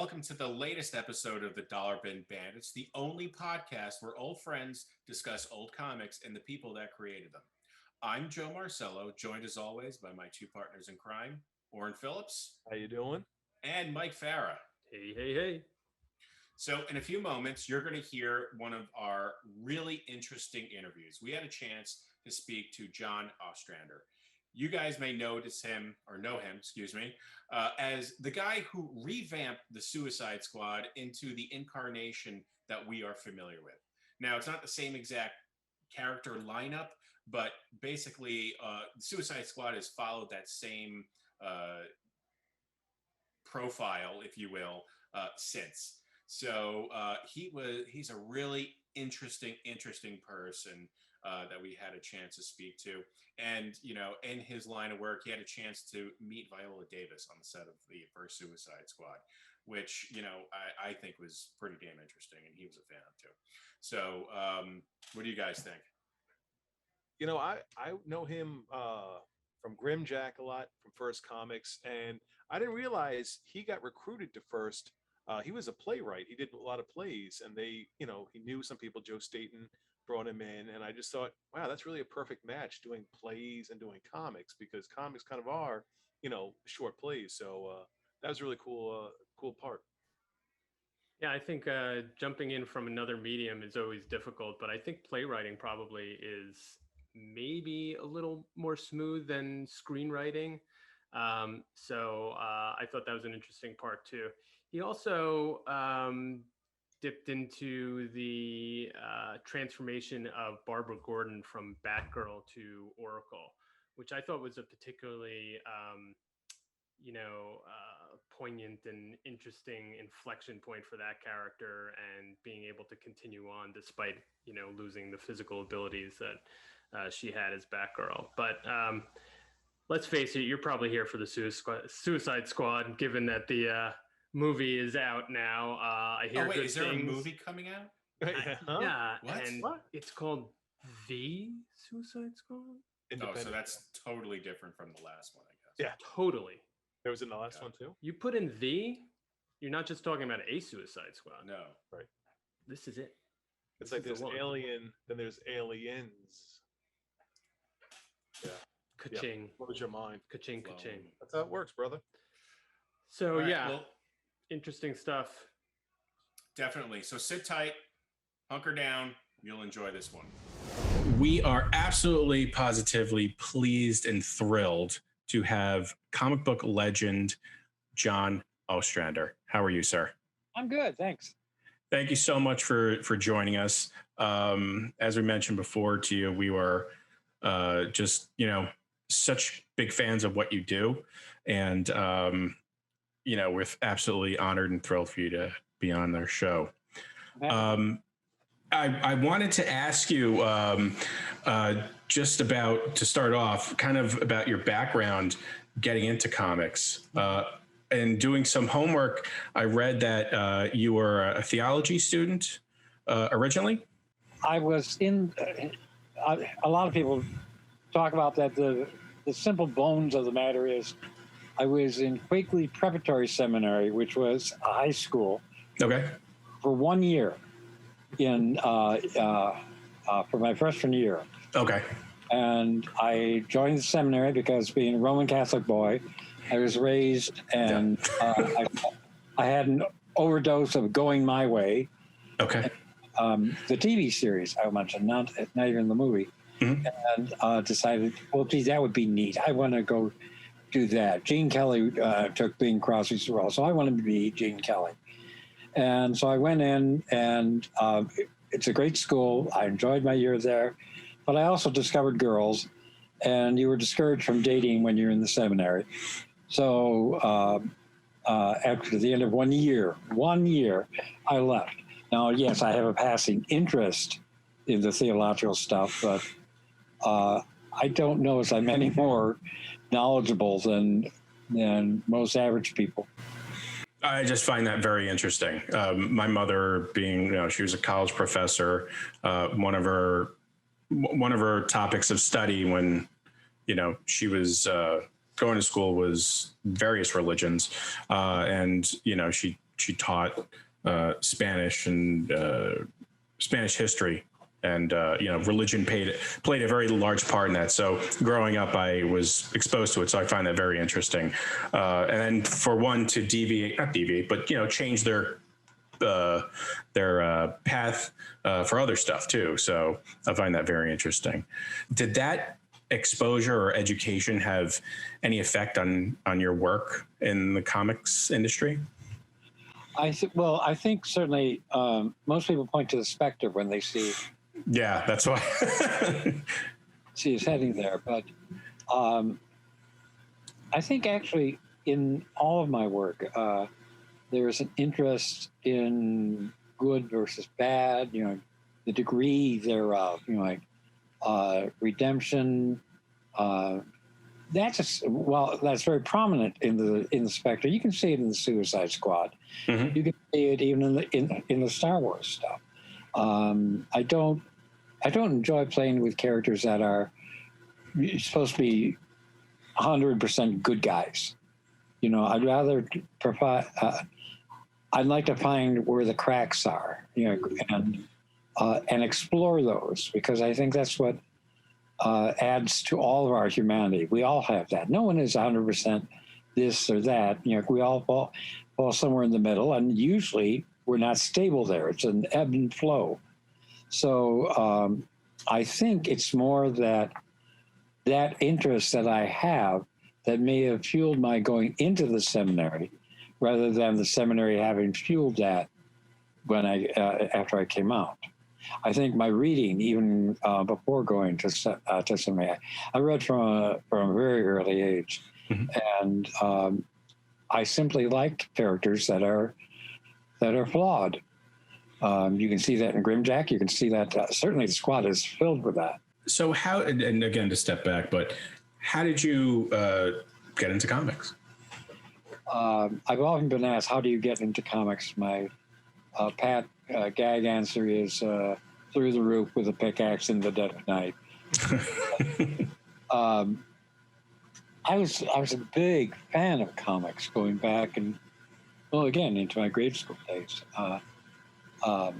welcome to the latest episode of the Dollar Bin Bandits, the only podcast where old friends discuss old comics and the people that created them. I'm Joe Marcello, joined as always by my two partners in crime, Orrin Phillips. How you doing? And Mike Farah. Hey. So in a few moments, you're going to hear one of our really interesting interviews. We had a chance to speak to John Ostrander. You guys may know him, as the guy who revamped the Suicide Squad into the incarnation that we are familiar with. Now, it's not the same exact character lineup, but basically, Suicide Squad has followed that same profile, if you will, since. So he's a really interesting person that we had a chance to speak to. And, you know, in his line of work, he had a chance to meet Viola Davis on the set of the first Suicide Squad, which, you know, I think was pretty damn interesting, and he was a fan of too. So what do you guys think? You know, I know him from Grimjack a lot, from First Comics, and I didn't realize he got recruited to First. He was a playwright. He did a lot of plays, and he knew some people. Joe Staten brought him in, and I just thought, wow, that's really a perfect match, doing plays and doing comics, because comics kind of are, short plays. So that was a really cool part. Yeah, I think jumping in from another medium is always difficult, but I think playwriting probably is maybe a little more smooth than screenwriting. So I thought that was an interesting part too. He also dipped into the transformation of Barbara Gordon from Batgirl to Oracle, which I thought was a particularly, poignant and interesting inflection point for that character, and being able to continue on despite, losing the physical abilities that she had as Batgirl. But let's face it, you're probably here for the Suicide Squad, given that the movie is out now. I hear good is there things. a movie coming out? Yeah, What? and it's called The Suicide Squad. So that's totally different from the last one, I guess. Yeah, totally. There was in the last one too. You put in The, you're not just talking about a Suicide Squad. No, right. This is it. It's like there's Alien, then there's Aliens. Yeah. Ka-ching. Yeah. What was your mind? Ka-ching. That's how it works, brother. So interesting stuff. Definitely. So sit tight, hunker down. You'll enjoy this one. We are absolutely positively pleased and thrilled to have comic book legend John Ostrander. How are you, sir? I'm good, thanks. Thank you so much for joining us. As we mentioned before to you, we were just, such big fans of what you do. And, we're absolutely honored and thrilled for you to be on our show. I wanted to ask you just about, to start off, kind of about your background getting into comics. And doing some homework, I read that you were a theology student originally. I was in, a lot of people talk about that. The simple bones of the matter is I was in Quakeley Preparatory Seminary, which was a high school. Okay. For 1 year for my freshman year. Okay. And I joined the seminary because, being a Roman Catholic boy, I was raised, and I had an overdose of Going My Way. Okay. The TV series I mentioned, not even the movie. Mm-hmm. And decided, well, gee, that would be neat. I want to go do that. Gene Kelly took Bing Crosby's role, so I wanted to be Gene Kelly. And so I went in, and it's a great school. I enjoyed my year there, but I also discovered girls, and you were discouraged from dating when you're in the seminary. So after the end of 1 year, I left. Now, yes, I have a passing interest in the theological stuff, but I don't know if I'm any more knowledgeable than most average people. I just find that very interesting. My mother, being, she was a college professor, one of her topics of study when, she was going to school was various religions. And, she she taught Spanish and Spanish history. And, religion played a very large part in that. So growing up, I was exposed to it. So I find that very interesting. And then for one to not deviate, but, change their path for other stuff too. So I find that very interesting. Did that exposure or education have any effect on your work in the comics industry? I think certainly most people point to the Spectre when they see. Yeah, that's why. see his heading there, but I think actually in all of my work, there's an interest in good versus bad. The degree thereof. Redemption. That's very prominent in the Spectre. You can see it in the Suicide Squad. Mm-hmm. You can see it even in the Star Wars stuff. I don't enjoy playing with characters that are supposed to be 100% good guys. I'd rather provide. I'd like to find where the cracks are, and explore those, because I think that's what adds to all of our humanity. We all have that. No one is 100% this or that. We all fall somewhere in the middle, and usually we're not stable there. It's an ebb and flow. So I think it's more that interest that I have that may have fueled my going into the seminary, rather than the seminary having fueled that when after I came out. I think my reading, even before going to seminary, I read from a very early age, mm-hmm. and I simply like characters that are flawed. You can see that in Grimjack. You can see that certainly the Squad is filled with that. So how, and again, to step back, but how did you get into comics? I've often been asked, how do you get into comics? My pat gag answer is through the roof with a pickaxe in the dead of night. I was a big fan of comics going back again, into my grade school days. But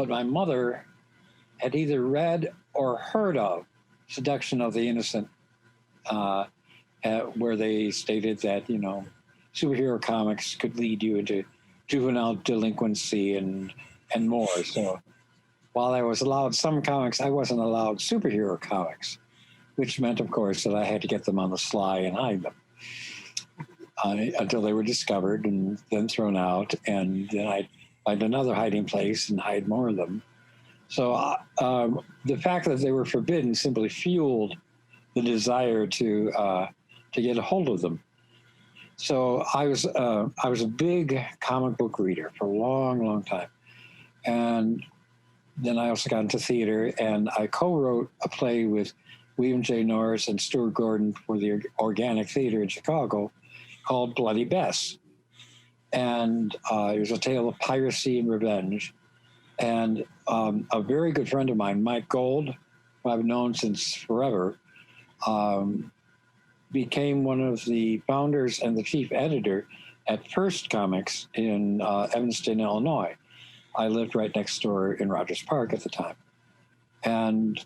my mother had either read or heard of Seduction of the Innocent, where they stated that, superhero comics could lead you into juvenile delinquency and more. So while I was allowed some comics, I wasn't allowed superhero comics, which meant, of course, that I had to get them on the sly and hide them until they were discovered and then thrown out. And then I'd find another hiding place and hide more of them. So the fact that they were forbidden simply fueled the desire to get a hold of them. So I was a big comic book reader for a long, long time. And then I also got into theater, and I co-wrote a play with William J. Norris and Stuart Gordon for the Organic Theater in Chicago called Bloody Bess. And it was a tale of piracy and revenge. And a very good friend of mine, Mike Gold, who I've known since forever, became one of the founders and the chief editor at First Comics in Evanston, Illinois. I lived right next door in Rogers Park at the time. And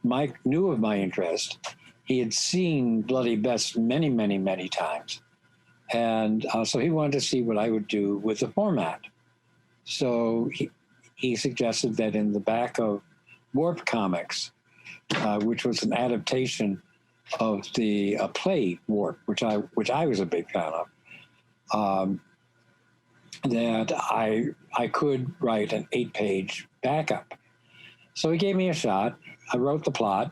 Mike knew of my interest. He had seen Bloody Bess many, many, many times. And so he wanted to see what I would do with the format. So he suggested that in the back of Warp Comics, which was an adaptation of the play Warp, which I was a big fan of, that I could write an 8-page backup. So he gave me a shot. I wrote the plot,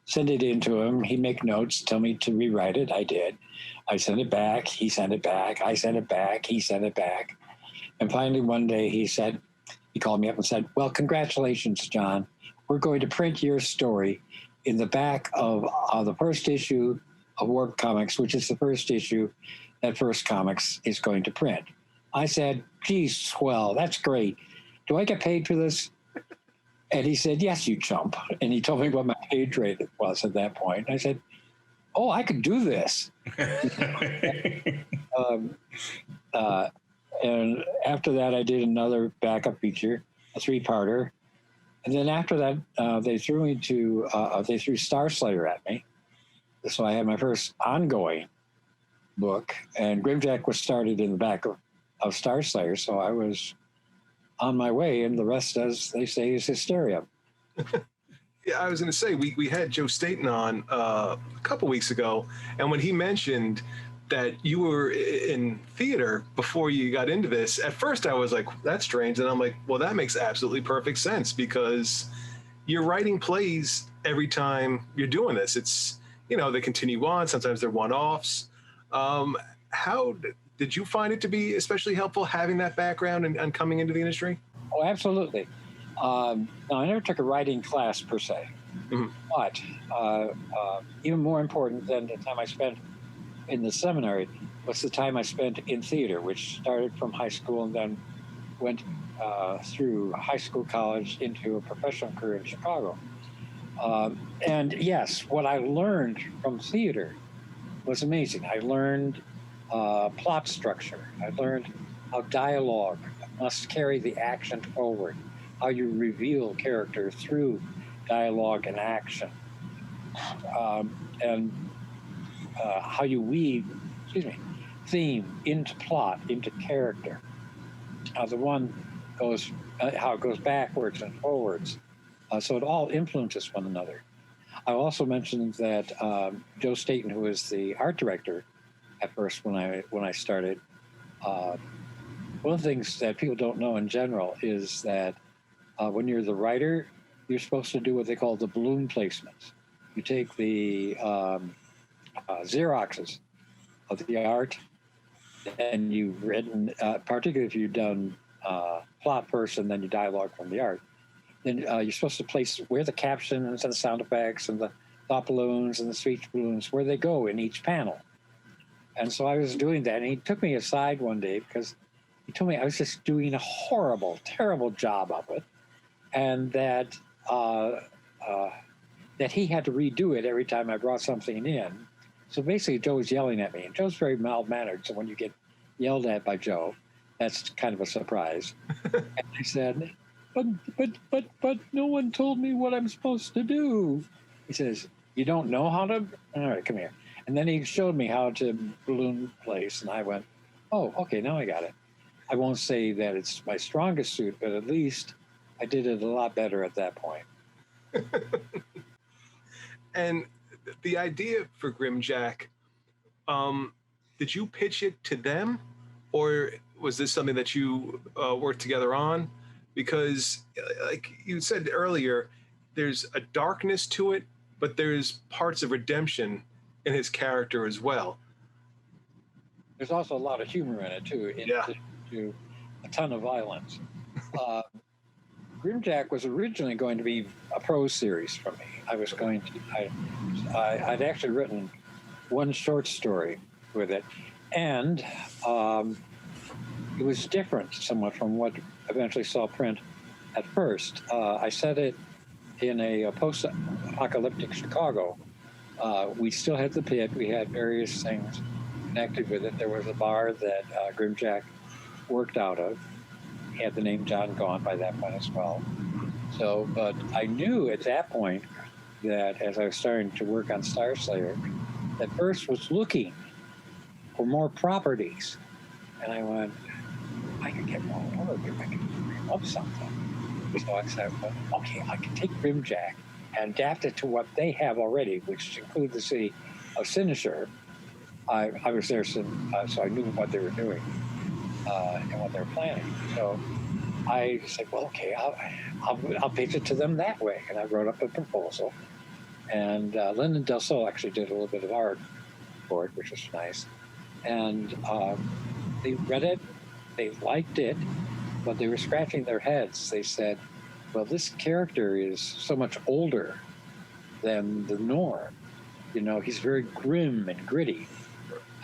sent it in to him. He'd make notes, tell me to rewrite it. I did. I sent it back. He sent it back. I sent it back. He sent it back. And finally, one day he called me up and said, "Well, congratulations, John. We're going to print your story in the back of the first issue of Warp Comics, which is the first issue that First Comics is going to print." I said, "Geez, swell, that's great. Do I get paid for this?" And he said, "Yes, you chump." And he told me what my page rate was at that point. I said, "Oh, I could do this." And after that, I did another backup feature, a 3-parter. And then after that, they threw Star Slayer at me. So I had my first ongoing book, and Grimjack was started in the back of Star Slayer. So I was on my way, and the rest, as they say, is hysteria. Yeah, I was going to say, we had Joe Staten on a couple weeks ago, and when he mentioned that you were in theater before you got into this, at first I was like, that's strange. And I'm like, well, that makes absolutely perfect sense, because you're writing plays every time you're doing this. It's, they continue on. Sometimes they're one-offs. How did you find it to be especially helpful having that background and coming into the industry? Oh, absolutely. Now, I never took a writing class per se, but even more important than the time I spent in the seminary was the time I spent in theater, which started from high school and then went through high school, college, into a professional career in Chicago. And yes, what I learned from theater was amazing. I learned plot structure. I learned how dialogue must carry the action forward, how you reveal character through dialogue and action, and how you weave, theme into plot, into character. How the one goes, how it goes backwards and forwards. So it all influences one another. I also mentioned that Joe Staten, who was the art director at first when I started, one of the things that people don't know in general is that when you're the writer, you're supposed to do what they call the balloon placements. You take the Xeroxes of the art, and you've written, particularly if you've done plot first and then you dialogue from the art, then you're supposed to place where the captions and the sound effects and the thought balloons and the speech balloons, where they go in each panel. And so I was doing that, and he took me aside one day because he told me I was just doing a horrible, terrible job of it, and that that he had to redo it every time I brought something in. So basically, Joe was yelling at me, and Joe's very mild-mannered, so when you get yelled at by Joe, that's kind of a surprise. And I said, but no one told me what I'm supposed to do. He says, you don't know how to? All right, come here. And then he showed me how to balloon place, and I went, oh, okay, now I got it. I won't say that it's my strongest suit, but at least I did it a lot better at that point. And the idea for Grimjack, did you pitch it to them, or was this something that you worked together on? Because, like you said earlier, there's a darkness to it, but there's parts of redemption in his character as well. There's also a lot of humor in it, too, to a ton of violence. Grimjack was originally going to be a prose series for me. I'd actually written one short story with it, and it was different somewhat from what eventually saw print at first. I set it in a post-apocalyptic Chicago. We still had the pit. We had various things connected with it. There was a bar that Grimjack worked out of. He had the name John Gaunt by that point as well. So, but I knew at that point that as I was starting to work on Star Slayer, that Earth was looking for more properties. And I went, I could get more work if I could dream up something. So I said, well, okay, I can take Grimjack and adapt it to what they have already, which include the city of Sinisher. I was there, so I knew what they were doing and what they were planning. So I said, well, okay, I'll pitch it to them that way. And I wrote up a proposal. And Lyndon Del Sol actually did a little bit of art for it, which was nice. And they read it, they liked it, but they were scratching their heads. They said, well, this character is so much older than the norm. You know, he's very grim and gritty.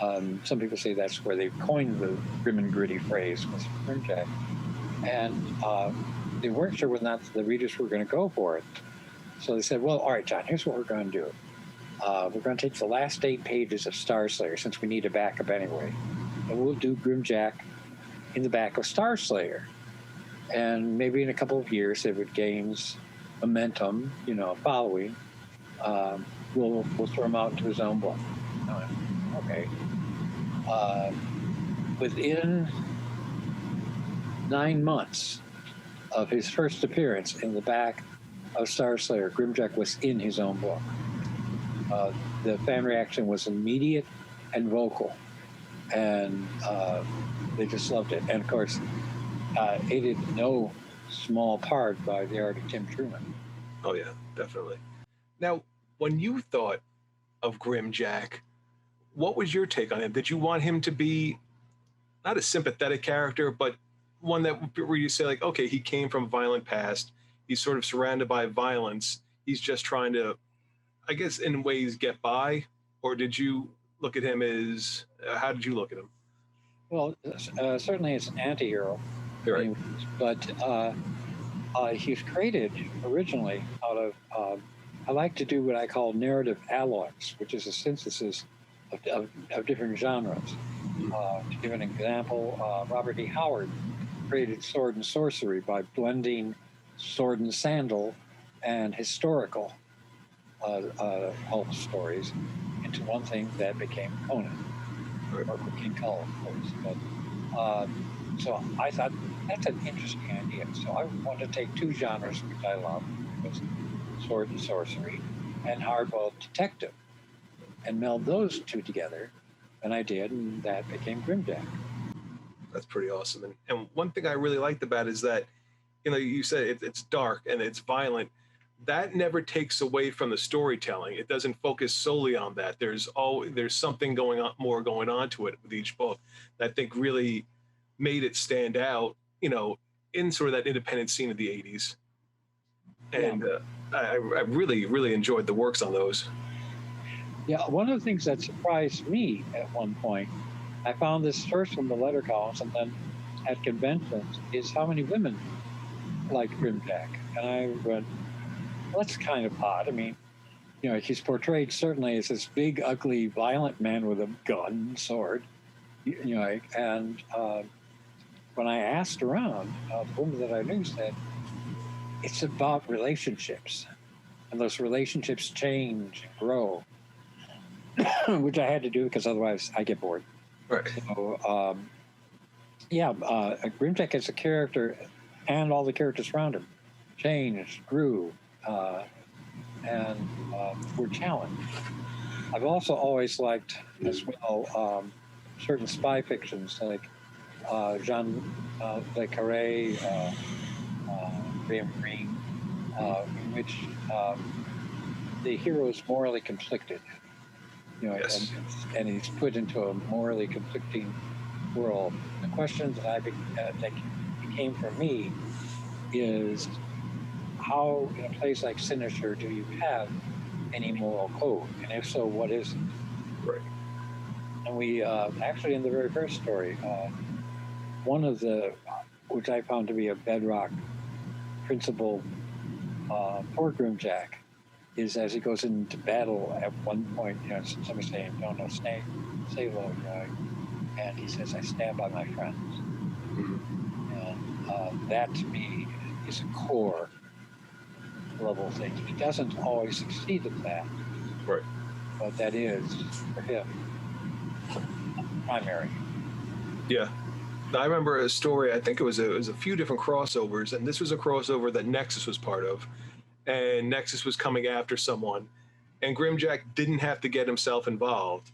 Some people say that's where they coined the grim and gritty phrase, was Grimjack. And they weren't sure whether or not the readers were going to go for it. So they said, well, all right, John, here's what we're going to do. We're going to take the last 8 pages of Star Slayer, since we need a backup anyway. And we'll do Grimjack in the back of Star Slayer. And maybe in a couple of years, if it gains momentum, following, we'll throw him out into his own book. Okay. Within 9 months of his first appearance in the back of Star Slayer, Grimjack was in his own book. The fan reaction was immediate and vocal, and they just loved it. And of course, aided in no small part by the art of Tim Truman. Oh yeah, definitely. Now, when you thought of Grimjack, what was your take on him? Did you want him to be not a sympathetic character, but one that where you say like, okay, he came from a violent past, he's sort of surrounded by violence, he's just trying to, I guess, in ways get by? Or did you look at him as, how did you look at him? Well, certainly as an anti-hero. Right. But he's created originally out of, I like to do what I call narrative alloys, which is a synthesis of different genres. To give an example, Robert E. Howard created Sword and Sorcery by blending sword and sandal and historical pulp stories into one thing that became Conan, or King Kull, of course. But, so I thought that's an interesting idea. So I wanted to take two genres which I love, was sword and sorcery and hardboiled detective, and meld those two together. And I did, and that became Grimjack. That's pretty awesome. And one thing I really liked about it is that, you said it's dark and it's violent. That never takes away from the storytelling. It doesn't focus solely on that. There's something going on to it with each book that I think really made it stand out, in sort of that independent scene of the 80s. And I really, really enjoyed the works on those. Yeah, one of the things that surprised me at one point, I found this first from the letter columns and then at conventions, is how many women like Grimjack. And I went, well, that's kind of odd. I mean, he's portrayed certainly as this big, ugly, violent man with a gun and sword, and when I asked around, the women that I knew said, it's about relationships. And those relationships change and grow, which I had to do because otherwise I get bored. Right. So, Grimjack as a character and all the characters around him changed, grew, and were challenged. I've also always liked, as well, certain spy fictions like Jean Le Carré, Graham Greene, in which the hero is morally conflicted. Yes. and he's put into a morally conflicting world. The question that that came for me is, how in a place like Sinister do you have any moral code? And if so, what is it? Right. And we actually, in the very first story, one of the, which I found to be a bedrock principle for Grimjack, is as he goes into battle at one point, somebody's saying, no, stay low, and he says, I stand by my friends. And that to me is a core level thing. He doesn't always succeed at that. Right. But that is, for him, primary. Yeah. I remember a story, I think it was a few different crossovers, and this was a crossover that Nexus was part of. And Nexus was coming after someone, and Grimjack didn't have to get himself involved,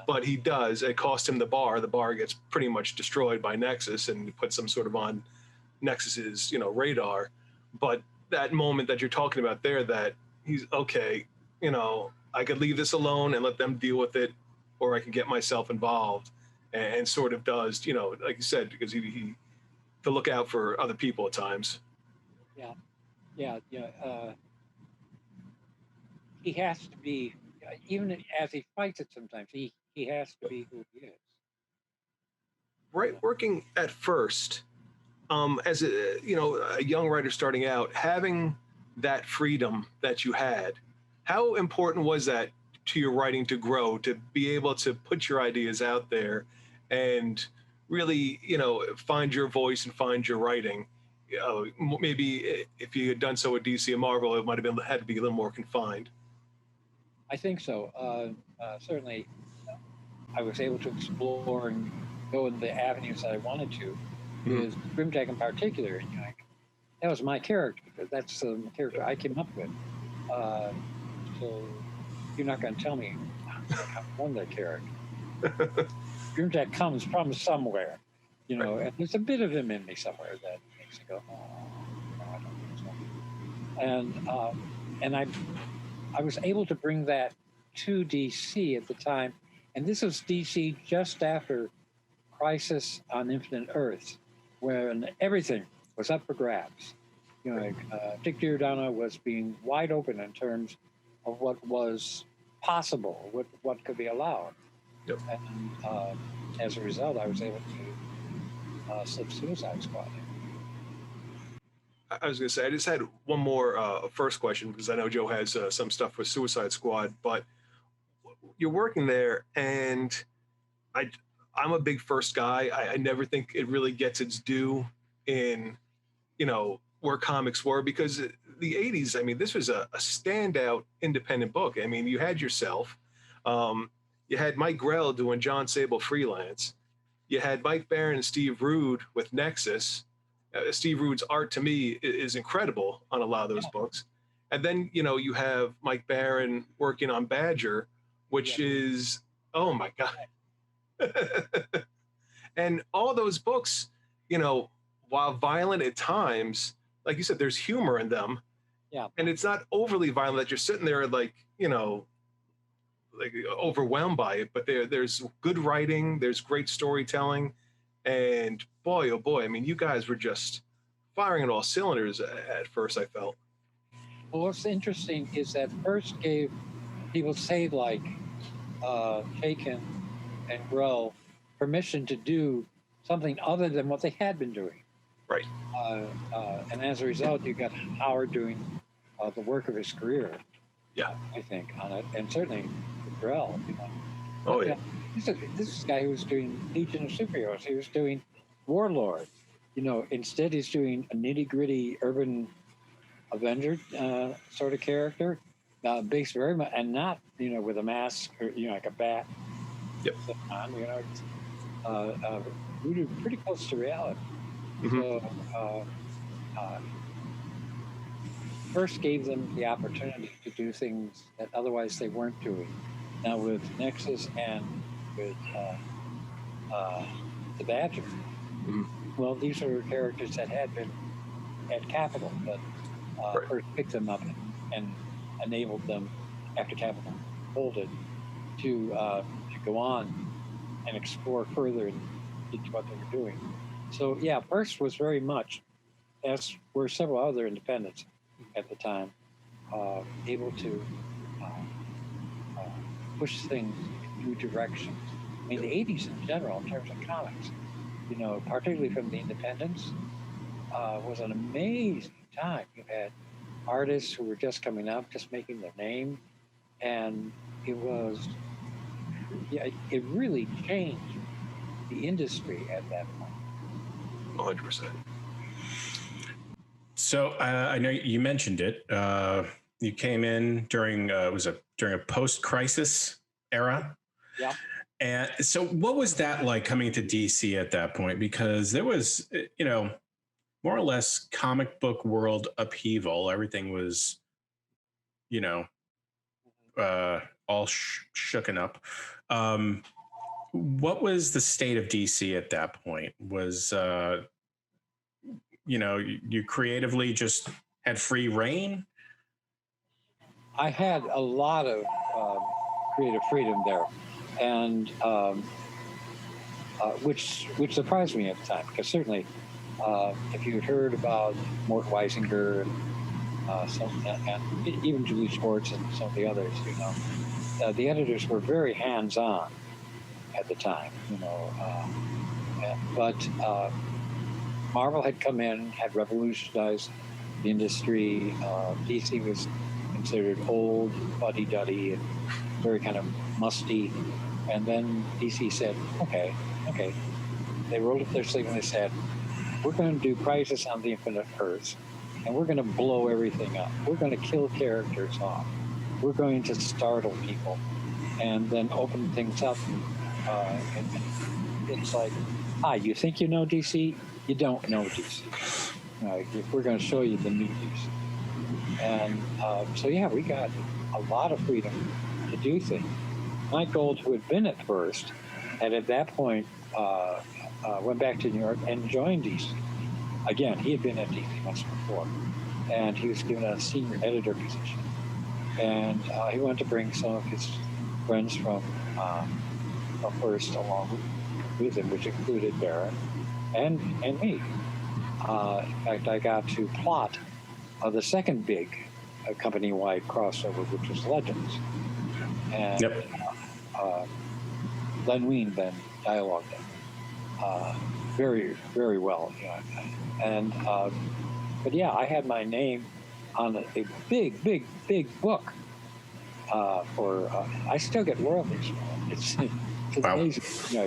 but he does. It cost him the bar. The bar gets pretty much destroyed by Nexus, and puts them sort of on Nexus's, radar. But that moment that you're talking about there, that he's okay, I could leave this alone and let them deal with it, or I can get myself involved, and sort of does, like you said, because he to look out for other people at times. He has to be, even as he fights it sometimes, he has to be who he is. Right, working at first, as a young writer starting out, having that freedom that you had, how important was that to your writing to grow, to be able to put your ideas out there and really, find your voice and find your writing. Maybe if you had done so with DC and Marvel, it might have had to be a little more confined. I think so. Certainly, I was able to explore and go in the avenues that I wanted to. With Grimjack in particular, that was my character. That's the character I came up with. So you're not going to tell me how I won that character. Grimjack comes from somewhere, Right. and there's a bit of him in me somewhere that makes you go, oh, no, I don't think so. And I was able to bring that to DC at the time, and this was DC just after Crisis on Infinite Earths, when everything was up for grabs. Dick Giordano was being wide open in terms of what was possible, what could be allowed. Yep. And as a result, I was able to slip Suicide Squad in. I was going to say, I just had one more first question, because I know Joe has some stuff with Suicide Squad, but you're working there, and I'm a big first guy. I never think it really gets its due in, where comics were, because the 80s, I mean, this was a standout independent book. I mean, you had yourself, you had Mike Grell doing John Sable freelance, you had Mike Barron and Steve Rude with Nexus. Steve Rude's art to me is incredible on a lot of those books. And then, you have Mike Barron working on Badger, which is, oh my God. And all those books, while violent at times, like you said, there's humor in them. Yeah. And it's not overly violent that you're sitting there like overwhelmed by it, but there's good writing, there's great storytelling. And boy, oh boy, I mean, you guys were just firing on all cylinders at first, I felt. Well, what's interesting is that first gave people say like Chaykin and Grell permission to do something other than what they had been doing. Right. And as a result, you got Howard doing the work of his career. Yeah. I think on it, and certainly Grell. Oh yeah. This is a guy who was doing Legion of Superheroes. He was doing Warlord. Instead he's doing a nitty-gritty urban Avenger sort of character, based very much, and not with a mask or like a bat. Yep. On, rooted pretty close to reality. Mm-hmm. So first gave them the opportunity to do things that otherwise they weren't doing. Now with Nexus and with the Badger, well, these are characters that had been at Capitol, but first picked them up and enabled them after Capitol folded to go on and explore further into what they were doing. So yeah, First was very much, as were several other independents at the time, able to push things in new directions. I mean, the 80s in general, in terms of comics, particularly from the independents, was an amazing time. You had artists who were just coming up, just making their name, and it really changed the industry at that point. 100%. So I know you mentioned it. You came in during during a post-crisis era. Yeah. And so what was that like coming into DC at that point? Because there was, more or less comic book world upheaval. Everything was, all shooken up. What was the state of DC at that point? Was, you creatively just had free reign? I had a lot of creative freedom there, and which surprised me at the time, because certainly if you had heard about Mort Weisinger and even Julie Schwartz and some of the others, the editors were very hands-on at the time, but Marvel had come in, had revolutionized the industry. DC was considered old, fuddy-duddy, and very kind of musty. And then DC said, okay, they rolled up their sleeve and they said, we're going to do Crisis on the Infinite Earths, and we're going to blow everything up. We're going to kill characters off. We're going to startle people and then open things up. And it's like, you think you know DC? You don't know DC. We're going to show you the new DC. And so, yeah, we got a lot of freedom to do things. Mike Gold, who had been at first, and at that point went back to New York and joined DC. Again, he had been at DC once before, and he was given a senior editor position. And he wanted to bring some of his friends from first along with him, which included Baron and me. In fact, I got to plot the second big company-wide crossover, which was Legends. And Len Wein then dialogued it very, very well. And but yeah, I had my name on a big book I still get royalties. It's Wow. amazing.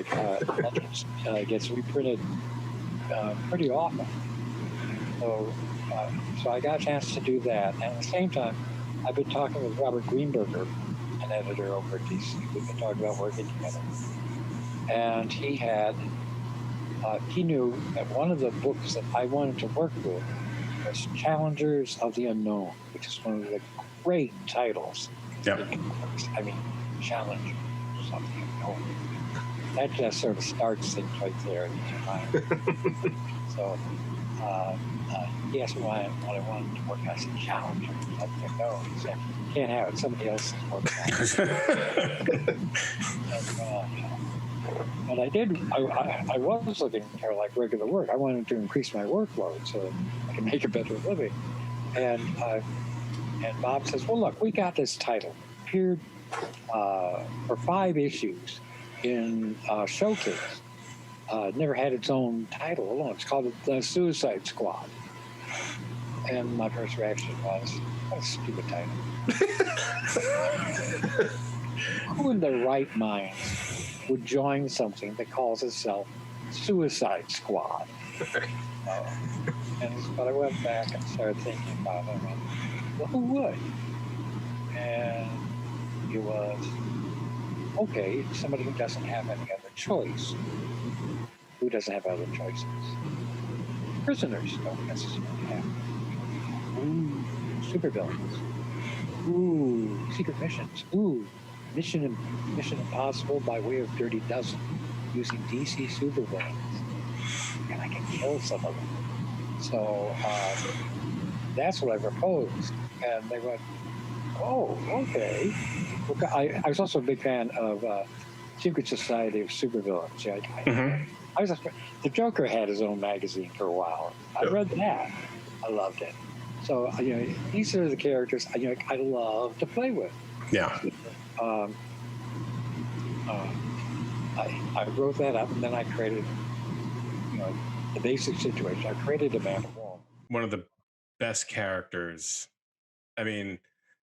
It gets reprinted pretty often. So I got a chance to do that. And at the same time, I've been talking with Robert Greenberger, an editor over at DC. We've been talking about working together. And he knew that one of the books that I wanted to work with was Challengers of the Unknown, which is one of the great titles. Yep. I mean, Challenger, something unknown. That just sort of starts things right there in your mind. So he asked me what I wanted to work on. I said, Challenger. I said, no. He said, can't have it. Somebody else is working on it. But I did. I was looking for like regular work. I wanted to increase my workload so I can make a better living. And Bob says, "Well, look, we got this title. Appeared for 5 issues in Showcase. Never had its own title alone. It's called the Suicide Squad." And my first reaction was, "What a stupid title." Who in their right mind would join something that calls itself Suicide Squad? But I went back and started thinking about it. Well, who would? And it was, okay, somebody who doesn't have any other choice. Who doesn't have other choices? Prisoners don't necessarily have. Ooh, supervillains. Ooh, secret missions. Ooh, Mission Impossible by way of Dirty Dozen, using DC supervillains. And I can kill some of them. So that's what I proposed. And they went, oh, okay. I was also a big fan of Secret Society of Supervillains. I was the Joker had his own magazine for a while. I read that. I loved it. So these are the characters I love to play with. Yeah. I wrote that up, and then I created the basic situation. I created Amanda Wall. One of the best characters. I mean,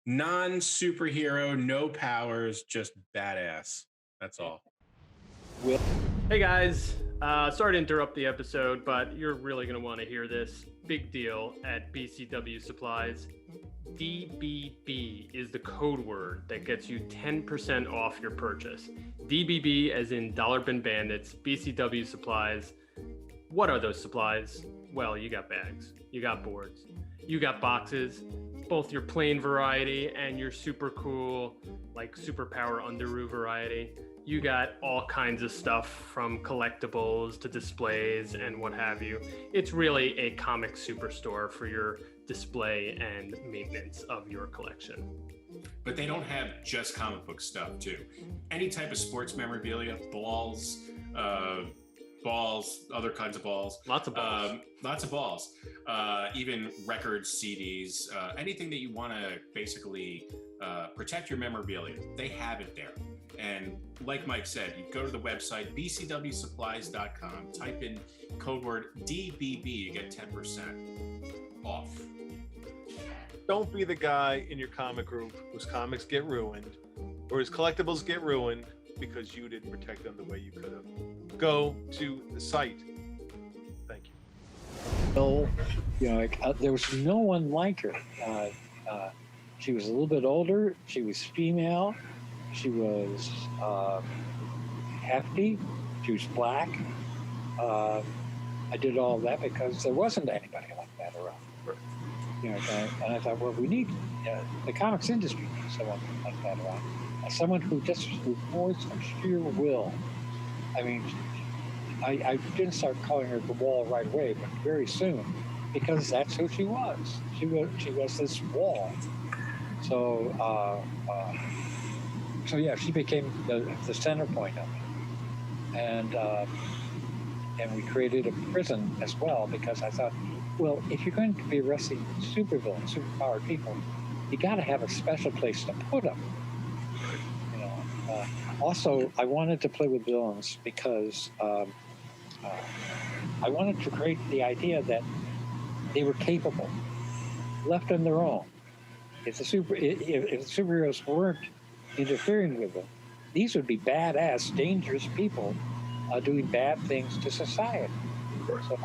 non-superhero, no powers, just badass. That's all. Hey guys, sorry to interrupt the episode, but you're really going to want to hear this. Big deal at BCW Supplies. DBB is the code word that gets you 10% off your purchase. DBB as in Dollar Bin Bandits, BCW Supplies. What are those supplies? Well, you got bags, you got boards, you got boxes, both your plain variety and your super cool, like superpower underoos variety. You got all kinds of stuff from collectibles to displays and what have you. It's really a comic superstore for your display and maintenance of your collection. But they don't have just comic book stuff too. Any type of sports memorabilia, balls, other kinds of balls. Lots of balls. Lots of balls. Even records, CDs, anything that you want to basically protect your memorabilia, they have it there. And like Mike said, you go to the website, bcwsupplies.com, type in code word DBB, you get 10% off. Don't be the guy in your comic group whose comics get ruined or his collectibles get ruined because you didn't protect them the way you could have. Go to the site. Thank you. So, there was no one like her. She was a little bit older. She was female. She was hefty. She was black. I did all of that because there wasn't anybody like that around. And I thought, well, we need the comics industry needs someone like that around. Someone who forged from sheer will. I mean, I didn't start calling her the Wall right away, but very soon, because that's who she was. She was this wall. So yeah, she became the center point of it, and we created a prison as well, because I thought, well, if you're going to be arresting supervillains, superpowered people, you got to have a special place to put them. Also, I wanted to play with villains because I wanted to create the idea that they were capable, left on their own. If the superheroes weren't interfering with them, these would be badass, dangerous people doing bad things to society. So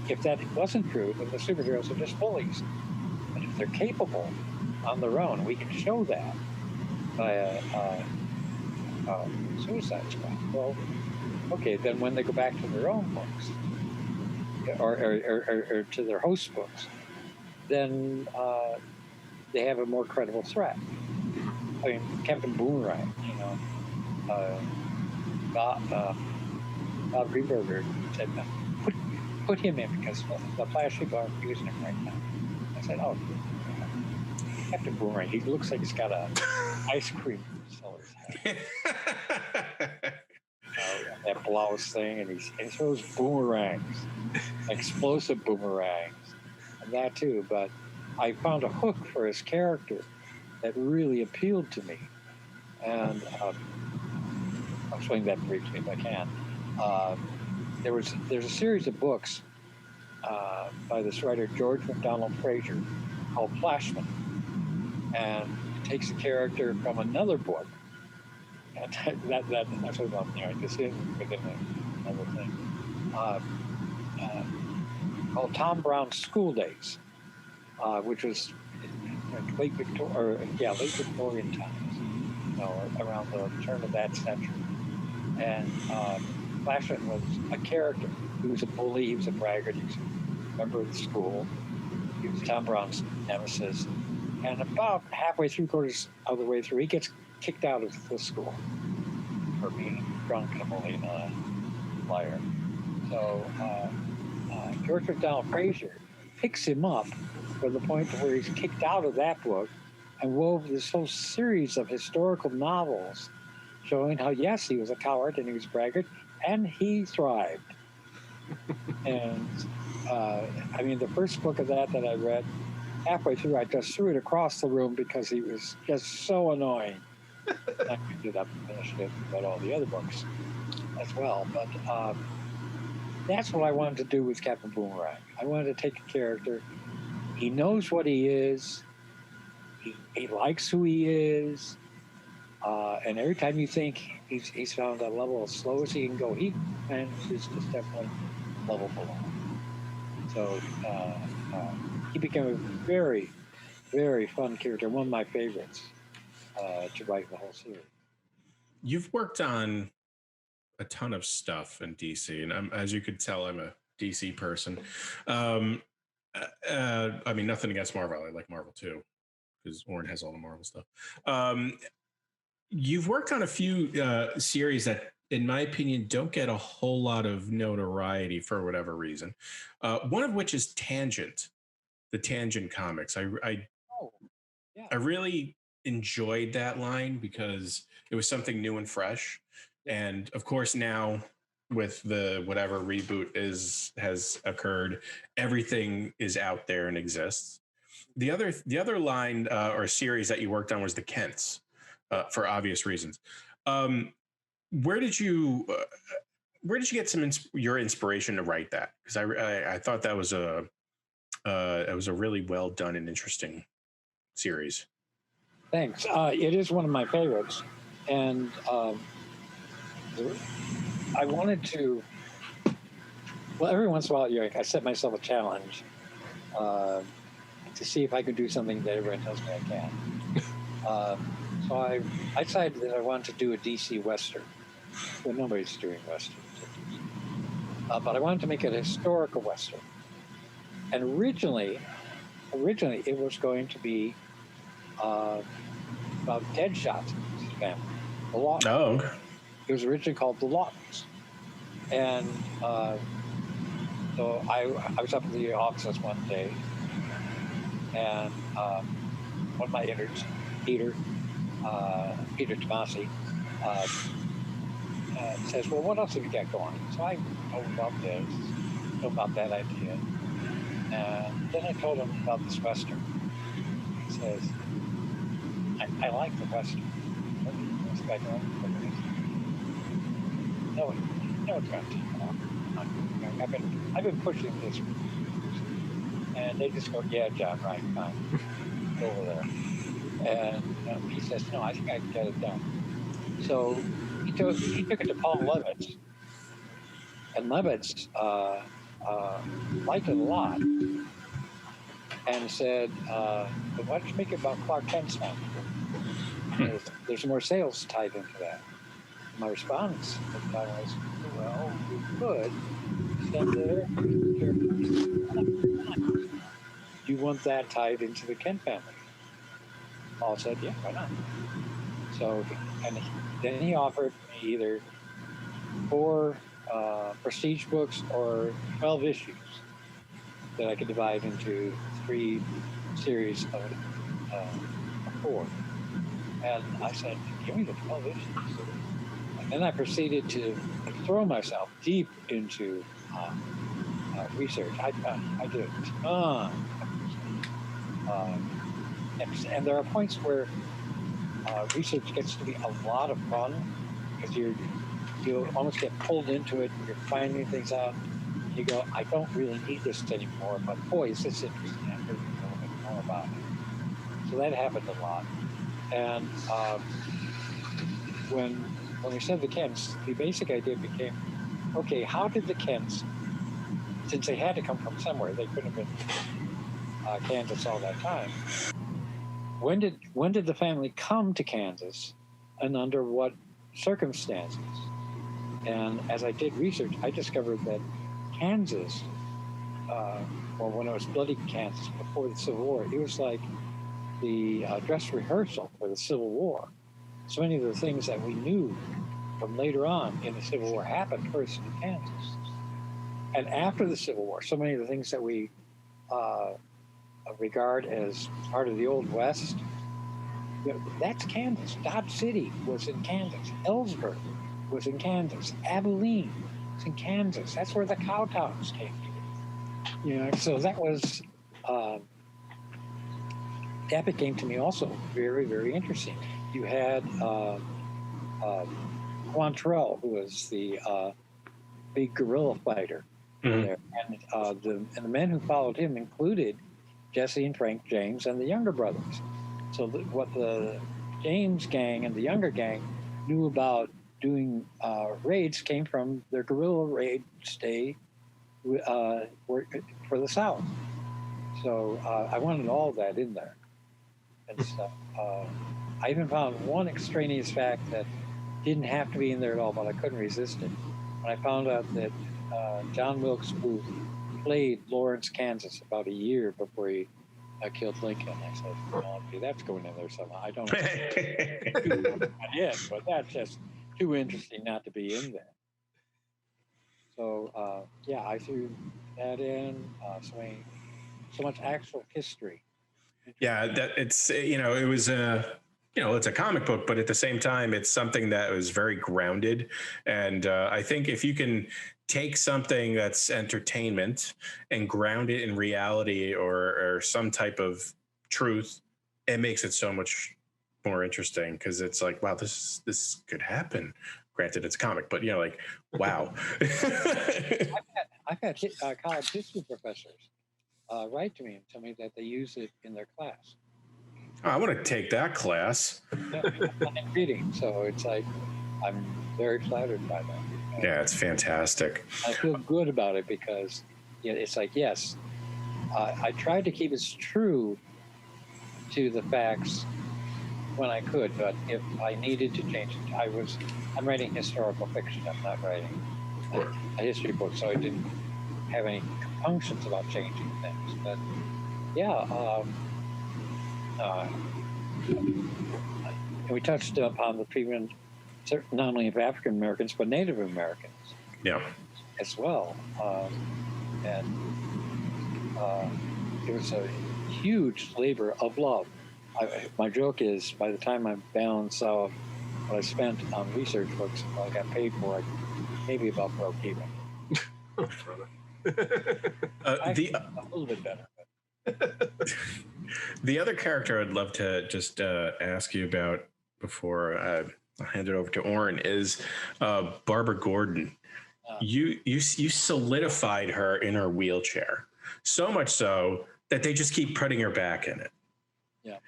if that wasn't true, then the superheroes are just bullies. But if they're capable on their own, we can show that by Suicide Squad. Well, okay, then when they go back to their own books, or to their host books, then they have a more credible threat. I mean, Captain Boomerang, Bob Greenberger said, put him in because the Flash people aren't using him right now. I said, oh, Captain Boomerang, he looks like he's got an ice cream cellar. That blouse thing, and he throws boomerangs, explosive boomerangs, and that too. But I found a hook for his character that really appealed to me, and I'll explain that briefly if I can. There's a series of books by this writer George MacDonald Fraser called Flashman, and it takes a character from another book. And that's what I'm there. This is within another thing called Tom Brown's School Days, which was late Victorian times, around the turn of that century. And Flashman was a character. He was a bully. He was a braggart. He was a member of the school. He was Tom Brown's nemesis. And about halfway, 3/4 of the way through, he gets kicked out of the school for being drunk and a bully and a liar. So George MacDonald Fraser picks him up to the point where he's kicked out of that book and wove this whole series of historical novels showing how, yes, he was a coward and he was a braggart, and he thrived. And I mean, the first book of that I read, halfway through, I just threw it across the room because he was just so annoying. I picked it up and finished it, but all the other books as well. But that's what I wanted to do with Captain Boomerang. I wanted to take a character. He knows what he is. He likes who he is. And every time you think he's found a level as slow as he can go, he manages to step one level below. So he became a very, very fun character, one of my favorites to write the whole series. You've worked on a ton of stuff in DC, and as you could tell, I'm a DC person. I mean, nothing against Marvel. I like Marvel too, because Warren has all the Marvel stuff. You've worked on a few series that, in my opinion, don't get a whole lot of notoriety for whatever reason. One of which is Tangent, the Tangent comics. I really enjoyed that line because it was something new and fresh. And of course, now with the whatever reboot has occurred, everything is out there and exists. The other line or series that you worked on was the Kents, for obvious reasons. Where did you get your inspiration to write that? Because I thought that was a really well done and interesting series. Thanks. It is one of my favorites, and I wanted to. Well, every once in a while, I set myself a challenge to see if I could do something that everyone tells me I can. So I decided that I wanted to do a DC Western. Well, nobody's doing Westerns. But I wanted to make it a historical Western. And originally it was going to be about Deadshot's family, the Lawtons. Oh, okay. It was originally called the Lawtons. And so I was up in the office one day, and one of my editors, Peter Tomasi, says, well, what else have you got going? So I told him about this, told him about that idea. And then I told him about this Western. He says, I like the Western. What's the guy doing? No, it's got to. I've been pushing this. And they just go, yeah, John, right, fine. Go over there. And he says, no, I think I can get it done. So he took it to Paul Levitz. And Levitz liked it a lot. And said, but why don't you make it about Clark Kent's family? There's more sales tied into that. My response at the time was, well, we could send there. Do you want that tied into the Kent family? Paul said, yeah, why not? So, and then he offered me either 4 prestige books or 12 issues that I could divide into 3 series of 4. And I said, give me the 12 issues. And then I proceeded to throw myself deep into research. I did a ton. And there are points where research gets to be a lot of fun because you almost get pulled into it. You're finding things out. You go, I don't really need this anymore, but boy, is this interesting. I really know a bit more about it. So that happened a lot. And when we said the Kents, the basic idea became, okay, how did the Kents, since they had to come from somewhere, they couldn't have been Kansas all that time. When did the family come to Kansas, and under what circumstances? And as I did research, I discovered that Kansas, or when it was bloody Kansas before the Civil War, it was like the dress rehearsal for the Civil War. So many of the things that we knew from later on in the Civil War happened first in Kansas. And after the Civil War, so many of the things that we regard as part of the Old West, that's Kansas. Dodge City was in Kansas. Ellsworth was in Kansas. Abilene was in Kansas. That's where the cow towns came to. So that was, that became to me also very, very interesting. You had Quantrell, who was the big guerrilla fighter there. And the men who followed him included Jesse and Frank James and the younger brothers. So what the James gang and the younger gang knew about doing raids came from their guerrilla raid stay for the South. So I wanted all that in there. And stuff. I even found one extraneous fact that didn't have to be in there at all, but I couldn't resist it. When I found out that John Wilkes Booth played Lawrence, Kansas about a year before he killed Lincoln, I said, well, okay, that's going in there somehow. I don't know but that's just too interesting not to be in there. So, yeah, I threw that in. So much actual history. Yeah, that it's, it was it's a comic book, but at the same time, it's something that was very grounded. And I think if you can take something that's entertainment and ground it in reality or some type of truth, it makes it so much more interesting because it's like, wow, this could happen. Granted, it's a comic, but wow. I've had college history professors write to me and tell me that they use it in their class. I want to take that class. I'm reading, so it's like, I'm very flattered by that. Yeah, it's fantastic. I feel good about it because it's like, yes, I tried to keep as true to the facts when I could, but if I needed to change it, I'm writing historical fiction. I'm not writing a history book, so I didn't have any compunctions about changing things. But yeah, and we touched upon the treatment not only of African Americans but Native Americans, as well, and it was a huge labor of love. My joke is, by the time I balance out what I spent on research books, I got paid for it, maybe about broke even. A little bit better. The other character I'd love to just ask you about before I hand it over to Oren is Barbara Gordon. You solidified her in her wheelchair, so much so that they just keep putting her back in it. Yeah.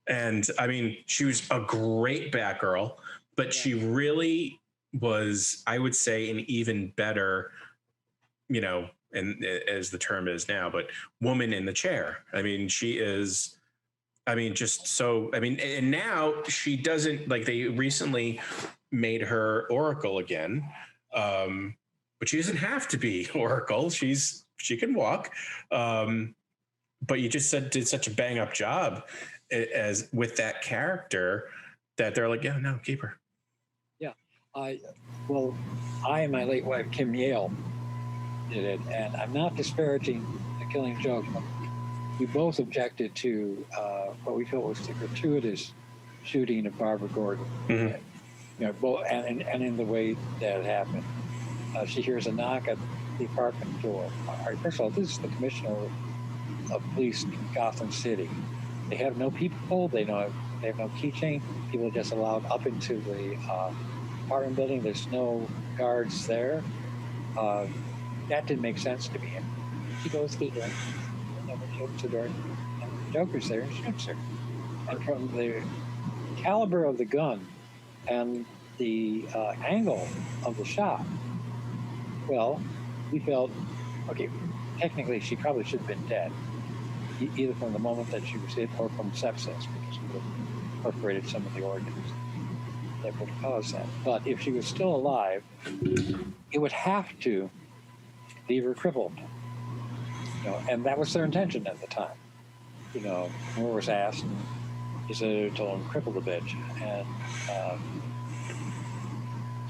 And I mean, she was a great Batgirl, but she really was, I would say, an even better, and as the term is now, but woman in the chair. I mean, she is, just so, and now she doesn't, like, they recently made her Oracle again, but she doesn't have to be Oracle. She can walk. But you just did such a bang up job as with that character that they're like, yeah, no, keep her. Yeah. I and my late wife, Kim Yale, did it. And I'm not disparaging the Killing Joke, but we both objected to what we felt was the gratuitous shooting of Barbara Gordon. Mm-hmm. Both and in the way that it happened. She hears a knock at the apartment door. First of all, this is the commissioner of police in Gotham City. They have no people. They have no keychain. People are just allowed up into the apartment building. There's no guards there. That didn't make sense to me. She goes to the door, and she opens the door, and the Joker's there and shoots her. And from the caliber of the gun and the angle of the shot, well, we felt, okay, technically she probably should have been dead, either from the moment that she was hit or from sepsis, because she would have perforated some of the organs that would cause that. But if she was still alive, it would have to leave her crippled. And that was their intention at the time. Moore was asked, and he said, told him, cripple the bitch. And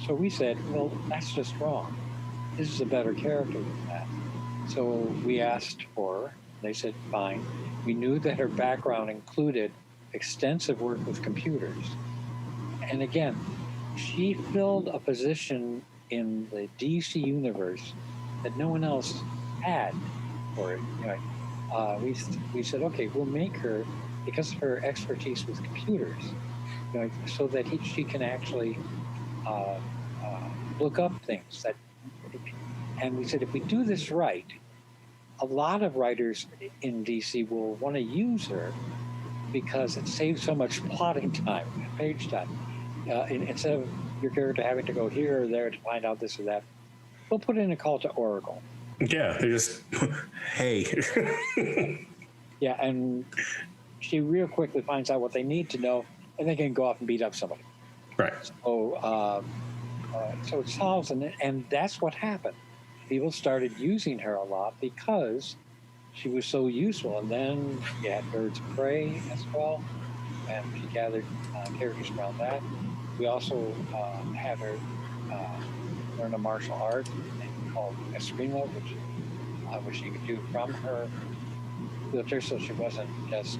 so we said, well, that's just wrong. This is a better character than that. So we asked for her. They said, fine. We knew that her background included extensive work with computers. And again, she filled a position in the DC universe that no one else had for it. We said, okay, we'll make her, because of her expertise with computers, so that she can actually look up things. And we said, if we do this right, a lot of writers in DC will want to use her because it saves so much plotting time, page time. Instead of your character having to go here or there to find out this or that, we'll put in a call to Oracle. Yeah, they just, hey. Yeah, and she real quickly finds out what they need to know, and they can go off and beat up somebody. Right. So, so it solves, and that's what happened. People started using her a lot because she was so useful. And then you had Birds of Prey as well, and she gathered characters around that. We also had her learn a martial art called Eskrima, which she could do from her wheelchair, so she wasn't just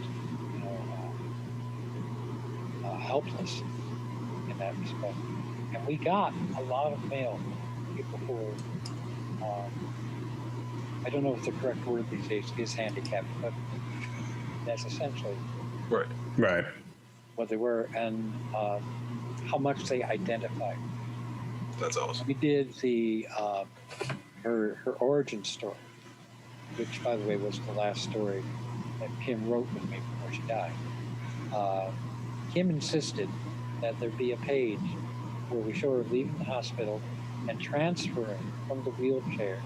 helpless in that respect. And we got a lot of mail from people who were, I don't know if the correct word these days is handicapped, but that's essentially right what they were, and how much they identified. That's awesome. We did the her origin story, which, by the way, was the last story that Kim wrote with me before she died. Kim insisted that there be a page where we show her leaving the hospital and transferring from the wheelchair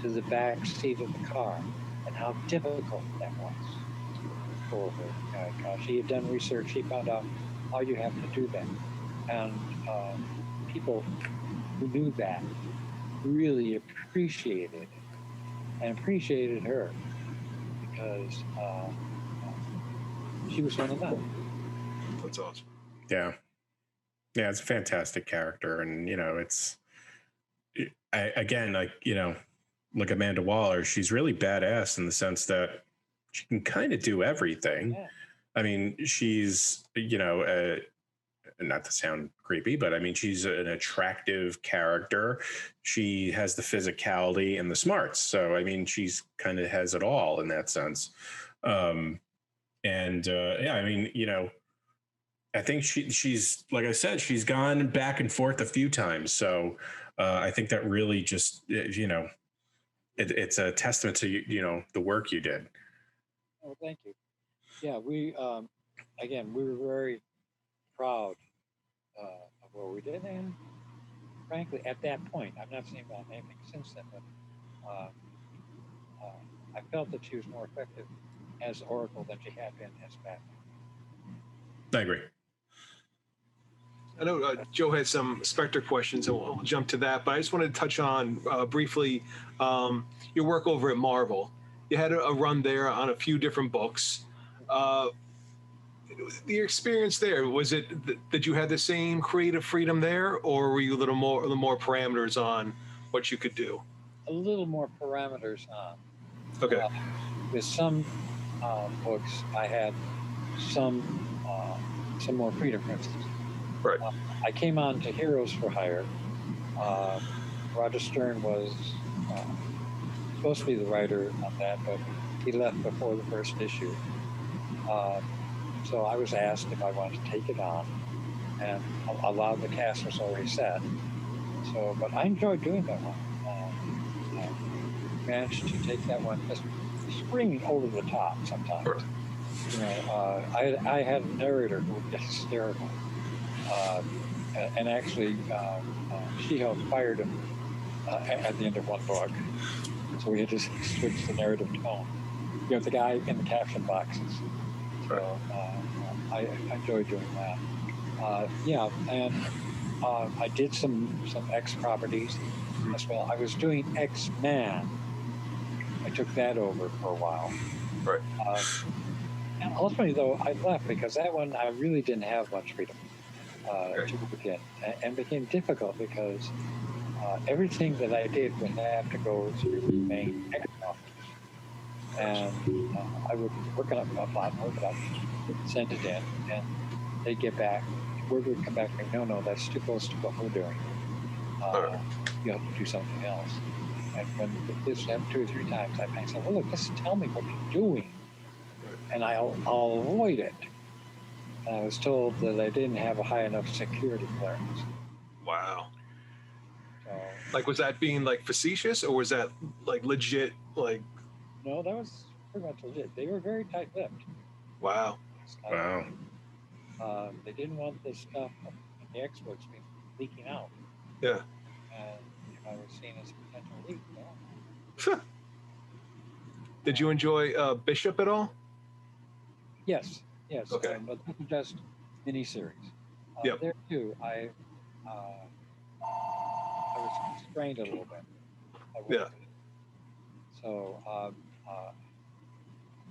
to the back seat of the car, and how difficult that was for her. She had done research. She found out how you have to do that. And people who knew that really appreciated it and appreciated her because she was one of them. That's awesome. Yeah. Yeah, it's a fantastic character. And, again, like Amanda Waller, she's really badass in the sense that she can kind of do everything. Yeah. I mean, she's, not to sound creepy, but I mean, she's an attractive character. She has the physicality and the smarts. So, I mean, she's kind of has it all in that sense. Yeah, I mean, I think she's, like I said, she's gone back and forth a few times. So I think that really just, it's a testament to, the work you did. Oh, thank you. Yeah, we were very proud of what we did, and frankly, at that point, I'm not saying about anything since then, but I felt that she was more effective as Oracle than she had been as Batman. I agree. I know Joe had some Spectre questions, and we'll jump to that. But I just wanted to touch on briefly your work over at Marvel. You had a run there on a few different books. Your experience there, was it that you had the same creative freedom there, or were you a little more parameters on what you could do? A little more parameters on. Okay. With some books, I had some more freedom, for instance. Right. I came on to Heroes for Hire. Roger Stern was supposed to be the writer on that, but he left before the first issue. So I was asked if I wanted to take it on, and a lot of the cast was already set. So, but I enjoyed doing that one. Managed to take that one, just screaming over the top sometimes. Right. I had a narrator who was just hysterical. And actually, She-Hulk fired him at the end of one book. So we had to switch the narrative tone. You have the guy in the caption boxes. So I enjoyed doing that. And I did some X properties as well. I was doing X-Man. I took that over for a while. Right. And ultimately, though, I left because that one I really didn't have much freedom to begin, and became difficult because everything that I did would have to go through the main X office, and I would work on a plot, work it up, send it in, and they'd get back. Word would come back and say, no, that's too close to what we're doing. You have to do something else. And when this happened 2 or 3 times, I said, well, look, just tell me what you're doing, and I'll avoid it. And I was told that I didn't have a high enough security clearance. Wow. So, Like, was that being like facetious, or was that like legit? Like, no, that was pretty much legit. They were very tight-lipped. wow. Wow. They didn't want this stuff in the X-books leaking out. Yeah. And if I was seen as a potential leak, Did you enjoy Bishop at all? Yes. Okay. But this is just miniseries. Yep. There too, I was constrained a little bit. Yeah. So,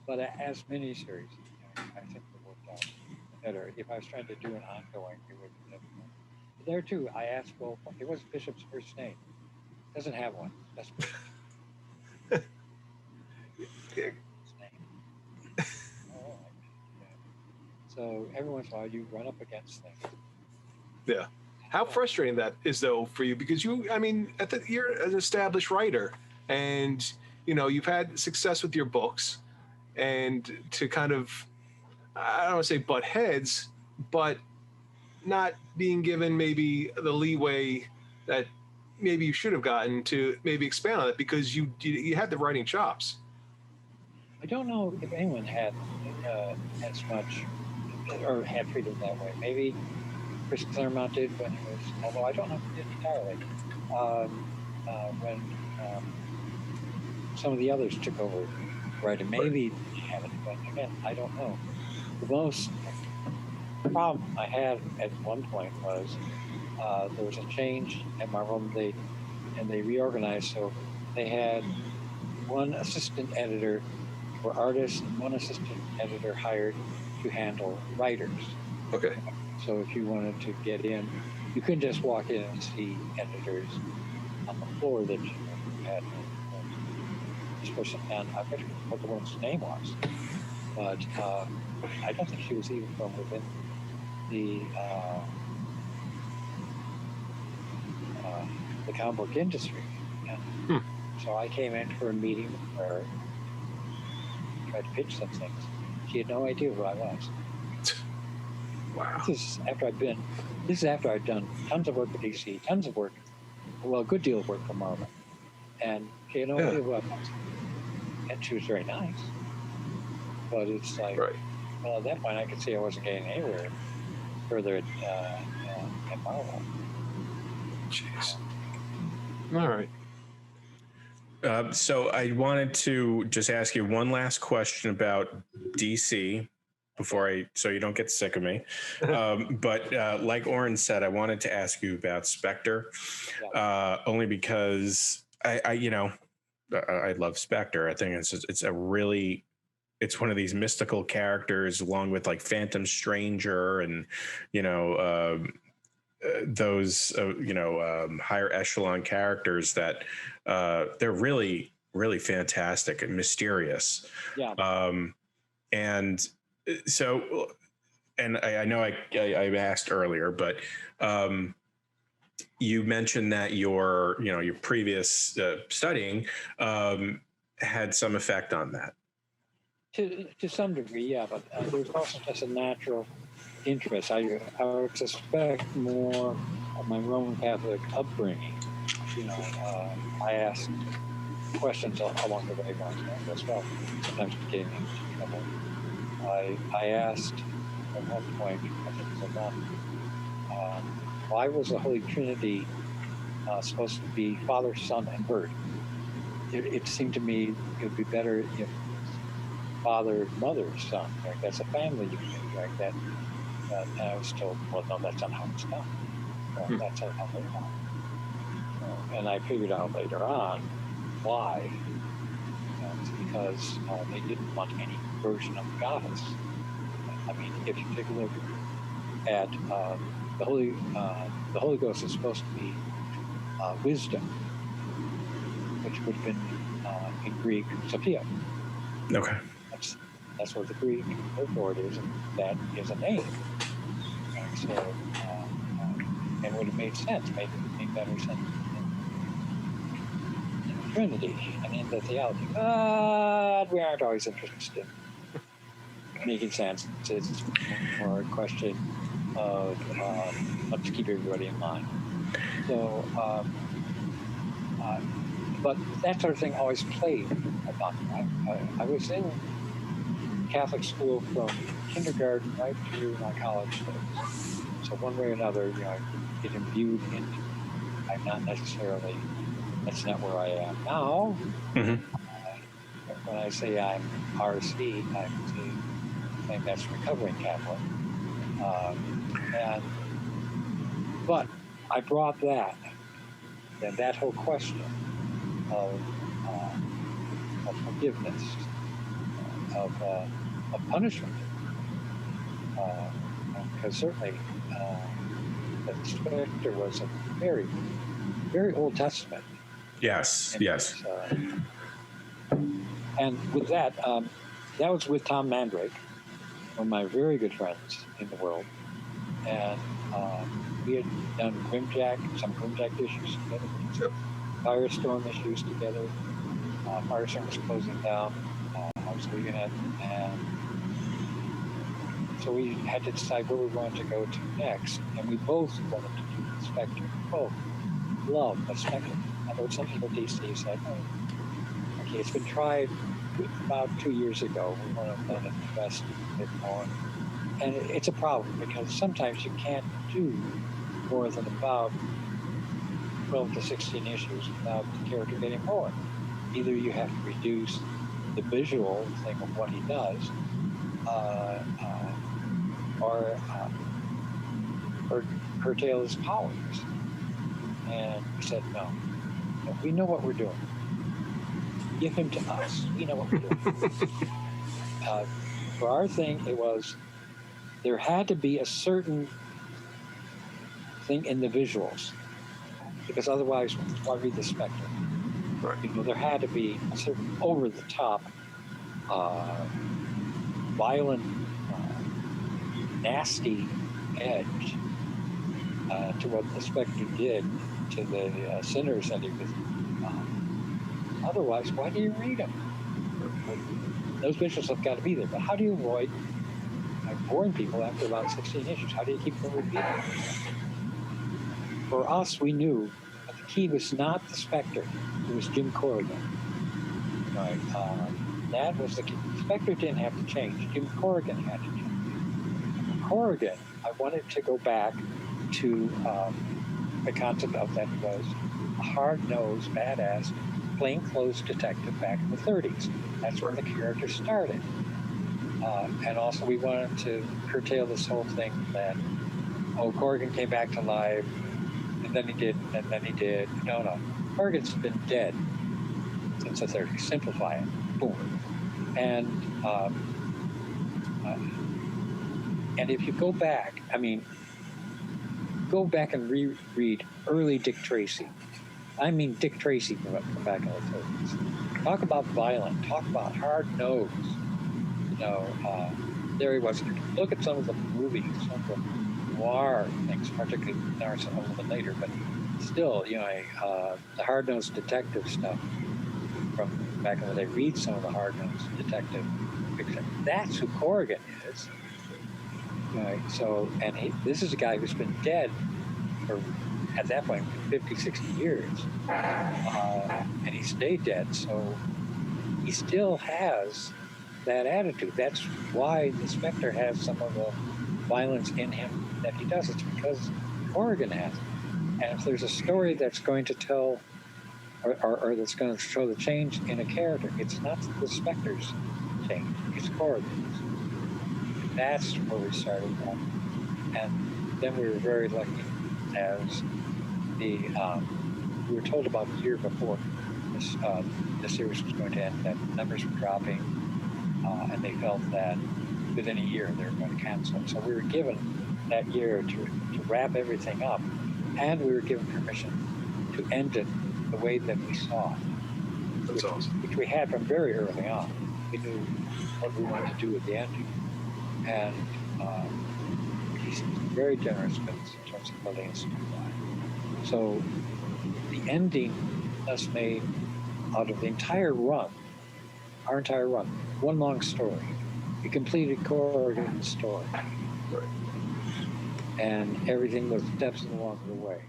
but as miniseries, I think it worked out better. If I was trying to do an ongoing, it would be difficult. But there too, I asked, well, it was Bishop's first name. Doesn't have one. That's his name. So every once in a while, you run up against things. Yeah. How frustrating that is, though, for you, because you're an established writer, and you've had success with your books, and to kind of, I don't want to say butt heads, but not being given maybe the leeway that maybe you should have gotten to maybe expand on it, because you had the writing chops. I don't know if anyone had as much or had freedom that way. Maybe Chris Claremont did when he was, although I don't know if he did entirely, when some of the others took over writing. Maybe they haven't, but again, I don't know. The problem I had at one point was there was a change at Marvel, and they reorganized, so they had one assistant editor for artists and one assistant editor hired to handle writers. Okay. So if you wanted to get in, you couldn't just walk in and see editors on the floor that you had this person. And I forget what the woman's name was, but I don't think she was even from within the comic book industry. And so I came in for a meeting where I tried to pitch some things. She had no idea who I was. Wow. This is after I'd done tons of work with DC, tons of work, well, a good deal of work for Marvel. And she had no idea who I was. And she was very nice. But it's like, well, at that point I could see I wasn't getting anywhere further at Marvel. Jeez. All right. So I wanted to just ask you one last question about DC so you don't get sick of me. But like Oren said, I wanted to ask you about Spectre, only because I love Spectre. I think it's one of these mystical characters, along with like Phantom Stranger and those higher echelon characters that they're really, really fantastic and mysterious. And so, and I know I asked earlier, but you mentioned that your previous studying had some effect on that. To some degree, yeah, but there's also just a natural interest. I would suspect more of my Roman Catholic upbringing. I asked questions along the way as well, sometimes getting into trouble. I asked at one point, I think it was a nun, why was the Holy Trinity supposed to be Father, Son, and Word? It seemed to me it would be better if Father, Mother, Son, right? That's a family unit, right? And I was told, well, no, that's not how it's done. That's how they're done. And I figured out later on why. It's because they didn't want any version of Goddess. I mean, if you take a look at the Holy Ghost is supposed to be wisdom, which would have been in Greek Sophia. Okay. That's what the Greek word for it is, and that is a name. And so, and would have made sense, made better sense in the Trinity and in the theology. But we aren't always interested in making sense. It's more a question of let's keep everybody in mind. So, but that sort of thing always played about me. I was in Catholic school from kindergarten right through my college days. So one way or another, I get imbued into. I'm not necessarily. That's not where I am now. When I say I'm RC, I'm saying that's recovering Catholic. But I brought that whole question of forgiveness, of punishment, because certainly the Spectre was a very, very Old Testament. Yes. And with that, that was with Tom Mandrake, one of my very good friends in the world, and we had done some Grimjack issues together, Firestorm issues together. Firestorm was closing down. I was leaving it, and so we had to decide where we wanted to go to next, and we both wanted to do the Spectre. Both love the Spectre. I know some people at DC said, oh, okay, it's been tried about 2 years ago. We want to invest a bit more, and it's a problem because sometimes you can't do more than about 12 to 16 issues without the character getting bored. Either you have to reduce the visual thing of what he does, or curtail his powers. And we said, no, we know what we're doing. Give him to us. We know what we're doing. For our thing, it was, there had to be a certain thing in the visuals, because otherwise, why read the Spectre? Right. You know, there had to be a certain over-the-top, violent, nasty edge to what the Spectre did to the sinners that he was. Otherwise, why do you read them? Those visuals have got to be there. But how do you avoid boring people after about 16 issues? How do you keep them repeating? For us, we knew that the key was not the Spectre. It was Jim Corrigan. Right. That was the key. The Spectre didn't have to change. Jim Corrigan had to change. Corrigan, I wanted to go back to the concept of that was a hard-nosed, badass, plainclothes detective back in the 30s. That's where the character started. And also we wanted to curtail this whole thing that, Corrigan came back to life, and then he did, and then he did. No. Corrigan's been dead since the 30s. Simplify it. Boom. And if you go back, go back and reread early Dick Tracy. I mean Dick Tracy from back in the 30s. Talk about violent. Talk about hard-nosed. There he was. Look at some of the movies, some of the noir things, particularly noir, some a little bit later, but still, the hard-nosed detective stuff from back in the day. Read some of the hard-nosed detective fiction. That's who Corrigan is. Right. So, and this is a guy who's been dead for, at that point, 50, 60 years. And he stayed dead. So he still has that attitude. That's why the Spectre has some of the violence in him that he does. It's because Corrigan has it. And if there's a story that's going to tell or that's going to show the change in a character, it's not the Spectre's change. It's Corrigan's. That's where we started from. And then we were very lucky as we were told about a year before the series was going to end that numbers were dropping, and they felt that within a year they were going to cancel it. So we were given that year to wrap everything up, and we were given permission to end it the way that we saw it. That's awesome. Which we had from very early on. We knew what we wanted to do at the ending. And he's very generous in terms of building a storyline. So the ending thus made out of the entire run, our entire run, one long story. We completed Corrigan's story. Right. And everything was steps along the way.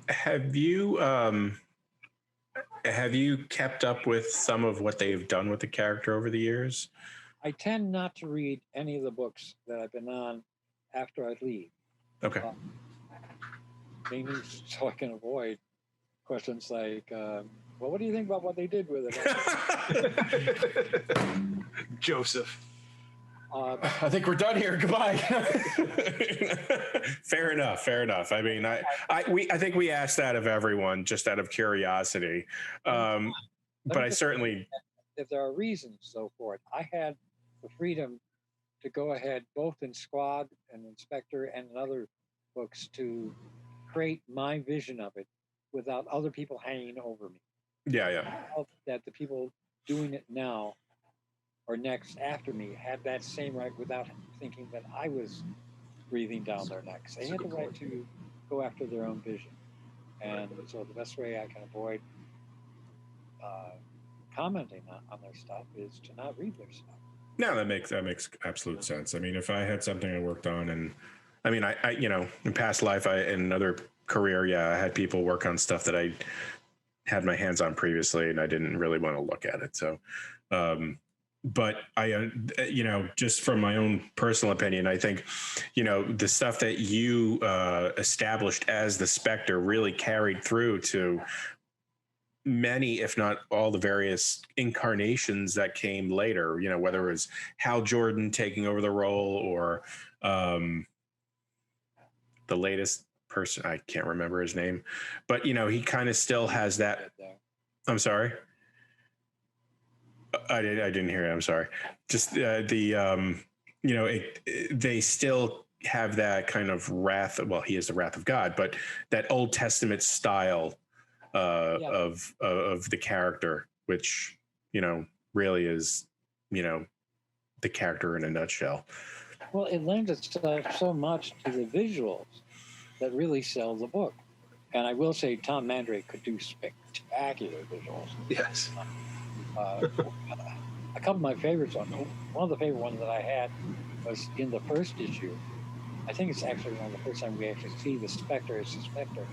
Have you kept up with some of what they've done with the character over the years? I tend not to read any of the books that I've been on after I leave. Okay. Mainly so I can avoid questions like, well, what do you think about what they did with it? Joseph. I think we're done here. Goodbye. Fair enough. I mean, I think we asked that of everyone just out of curiosity. But I certainly, if there are reasons though for it, I had the freedom to go ahead both in Squad and Inspector and in other books to create my vision of it without other people hanging over me. Yeah. I felt that the people doing it now or next after me had that same right without thinking that I was breathing down their necks. They had the right to go after their own vision. And so the best way I can avoid commenting on their stuff is to not read their stuff. No, that makes absolute sense. I mean, if I had something I worked on, and I mean, I in past life, in another career, I had people work on stuff that I had my hands on previously, and I didn't really want to look at it. So, but I, just from my own personal opinion, I think, the stuff that you established as the Spectre really carried through to many, if not all, the various incarnations that came later, whether it was Hal Jordan taking over the role or the latest person, I can't remember his name, but, he kind of still has that. I'm sorry. I didn't hear it. I'm sorry. Just they still have that kind of wrath. Well, he is the wrath of God, but that Old Testament style of the character, which, really is, the character in a nutshell. Well, it lends itself so much to the visuals that really sell the book. And I will say Tom Mandrake could do spectacular visuals. Yes. A couple of my favorites one of the favorite ones that I had was in the first issue. I think it's actually one of the first time we actually see the Spectre as the Spectre.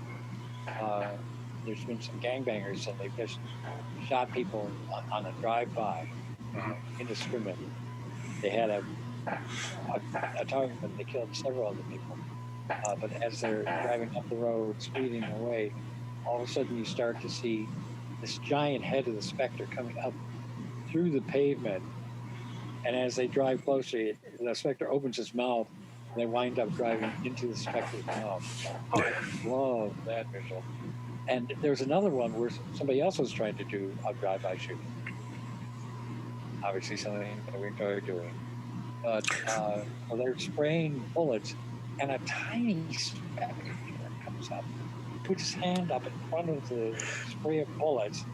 There's been some gangbangers and they've just shot people on a drive-by indiscriminately. They had a target, but they killed several other people. But as they're driving up the road, speeding away, all of a sudden you start to see this giant head of the Spectre coming up through the pavement. And as they drive closer, the Spectre opens his mouth and they wind up driving into the Spectre's mouth. I love that visual. And there's another one where somebody else was trying to do a drive-by shooting. Obviously something that we enjoy doing. But they're spraying bullets and a tiny Spectre comes up, puts his hand up in front of the spray of bullets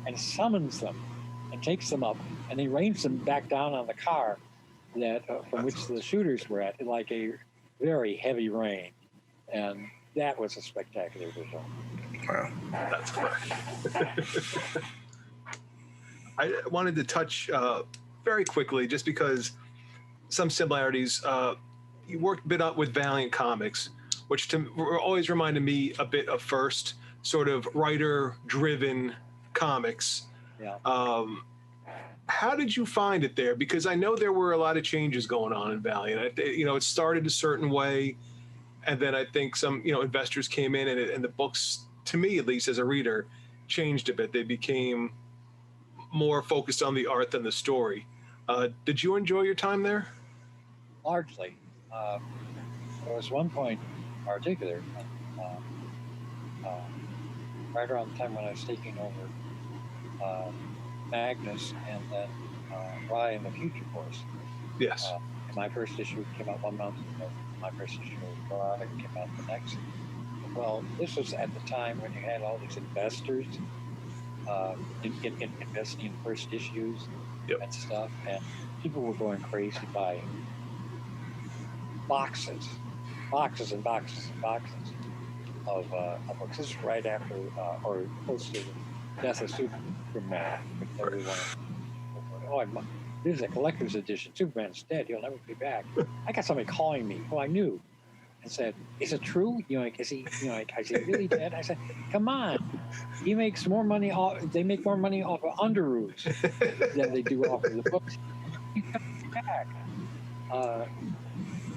and summons them and takes them up, and he rains them back down on the car that from which the shooters were at, like a very heavy rain. And that was a spectacular visual. Wow. That's correct. I wanted to touch very quickly, just because some similarities. You worked a bit with Valiant Comics, which always reminded me a bit of First, sort of writer-driven comics. Yeah. How did you find it there? Because I know there were a lot of changes going on in Valiant. It started a certain way, and then I think some investors came in, and the books, to me at least as a reader, changed a bit. They became more focused on the art than the story. Did you enjoy your time there? Largely. There was one point in particular, right around the time when I was taking over Magnus and then Rye in the Future Force. Yes. My first issue came out 1 month ago. My first issue of Rye came out the next. Well, this was at the time when you had all these investors investing in first issues and stuff, and people were going crazy buying boxes and boxes and boxes of books. This is right after or close to the death of Superman. Everyone, this is a collector's edition. Superman's dead. He'll never be back. I got somebody calling me who I knew and said, "Is it true? Is he? Is he really dead?" I said, "Come on. He makes more money they make more money off of Underoos than they do off of the books. He's back."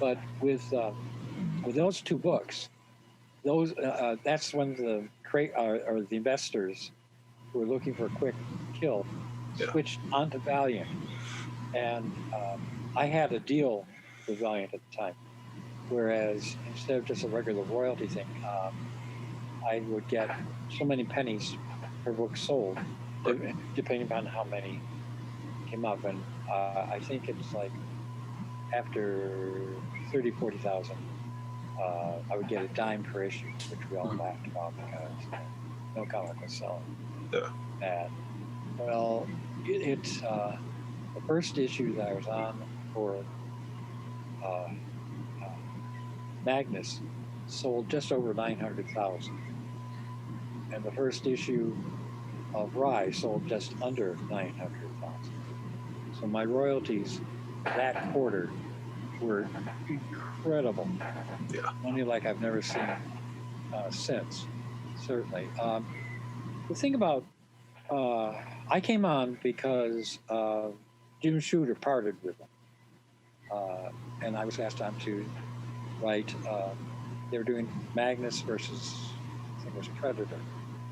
But with those two books, that's when the investors who were looking for a quick kill switched onto Valiant, and I had a deal with Valiant at the time, whereas instead of just a regular royalty thing, I would get so many pennies per book sold, depending upon how many came up, and I think it's like after 30, 40,000, I would get a dime per issue, which we all laughed about because no comic was selling that. Well, it's the first issue that I was on for Magnus sold just over 900,000, and the first issue of Rye sold just under 900,000. So my royalties that quarter were incredible. Yeah. Money like I've never seen since, certainly. The thing about, I came on because Jim Shooter parted with them. And I was asked on to write, they were doing Magnus versus, I think it was Predator.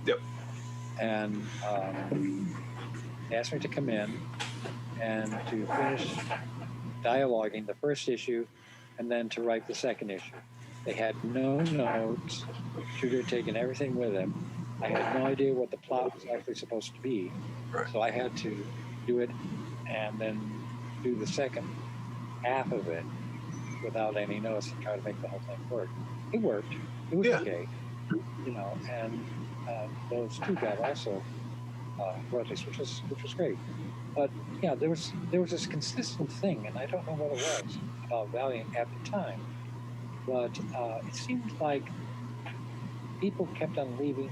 Yep. And they asked me to come in and to finish dialoguing the first issue and then to write the second issue. They had no notes. Shooter had taken everything with him. I had no idea what the plot was actually supposed to be. Right. So I had to do it and then do the second half of it without any notes and try to make the whole thing work. It worked. It was okay. You know, and those two got also royalties, which was great. But yeah, there was this consistent thing, and I don't know what it was about Valiant at the time, but it seemed like people kept on leaving,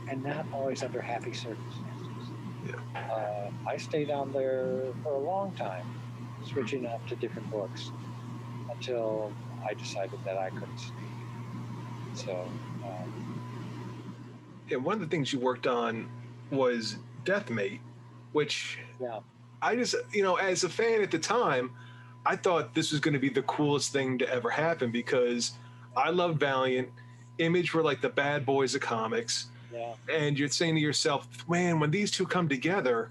and not always under happy circumstances. Yeah. I stayed on there for a long time, switching up to different books until I decided that I couldn't stay. So. And one of the things you worked on was Deathmate, which I just, you know, as a fan at the time, I thought this was going to be the coolest thing to ever happen because I loved Valiant. Image were like the bad boys of comics. Yeah. And you're saying to yourself, man, when these two come together,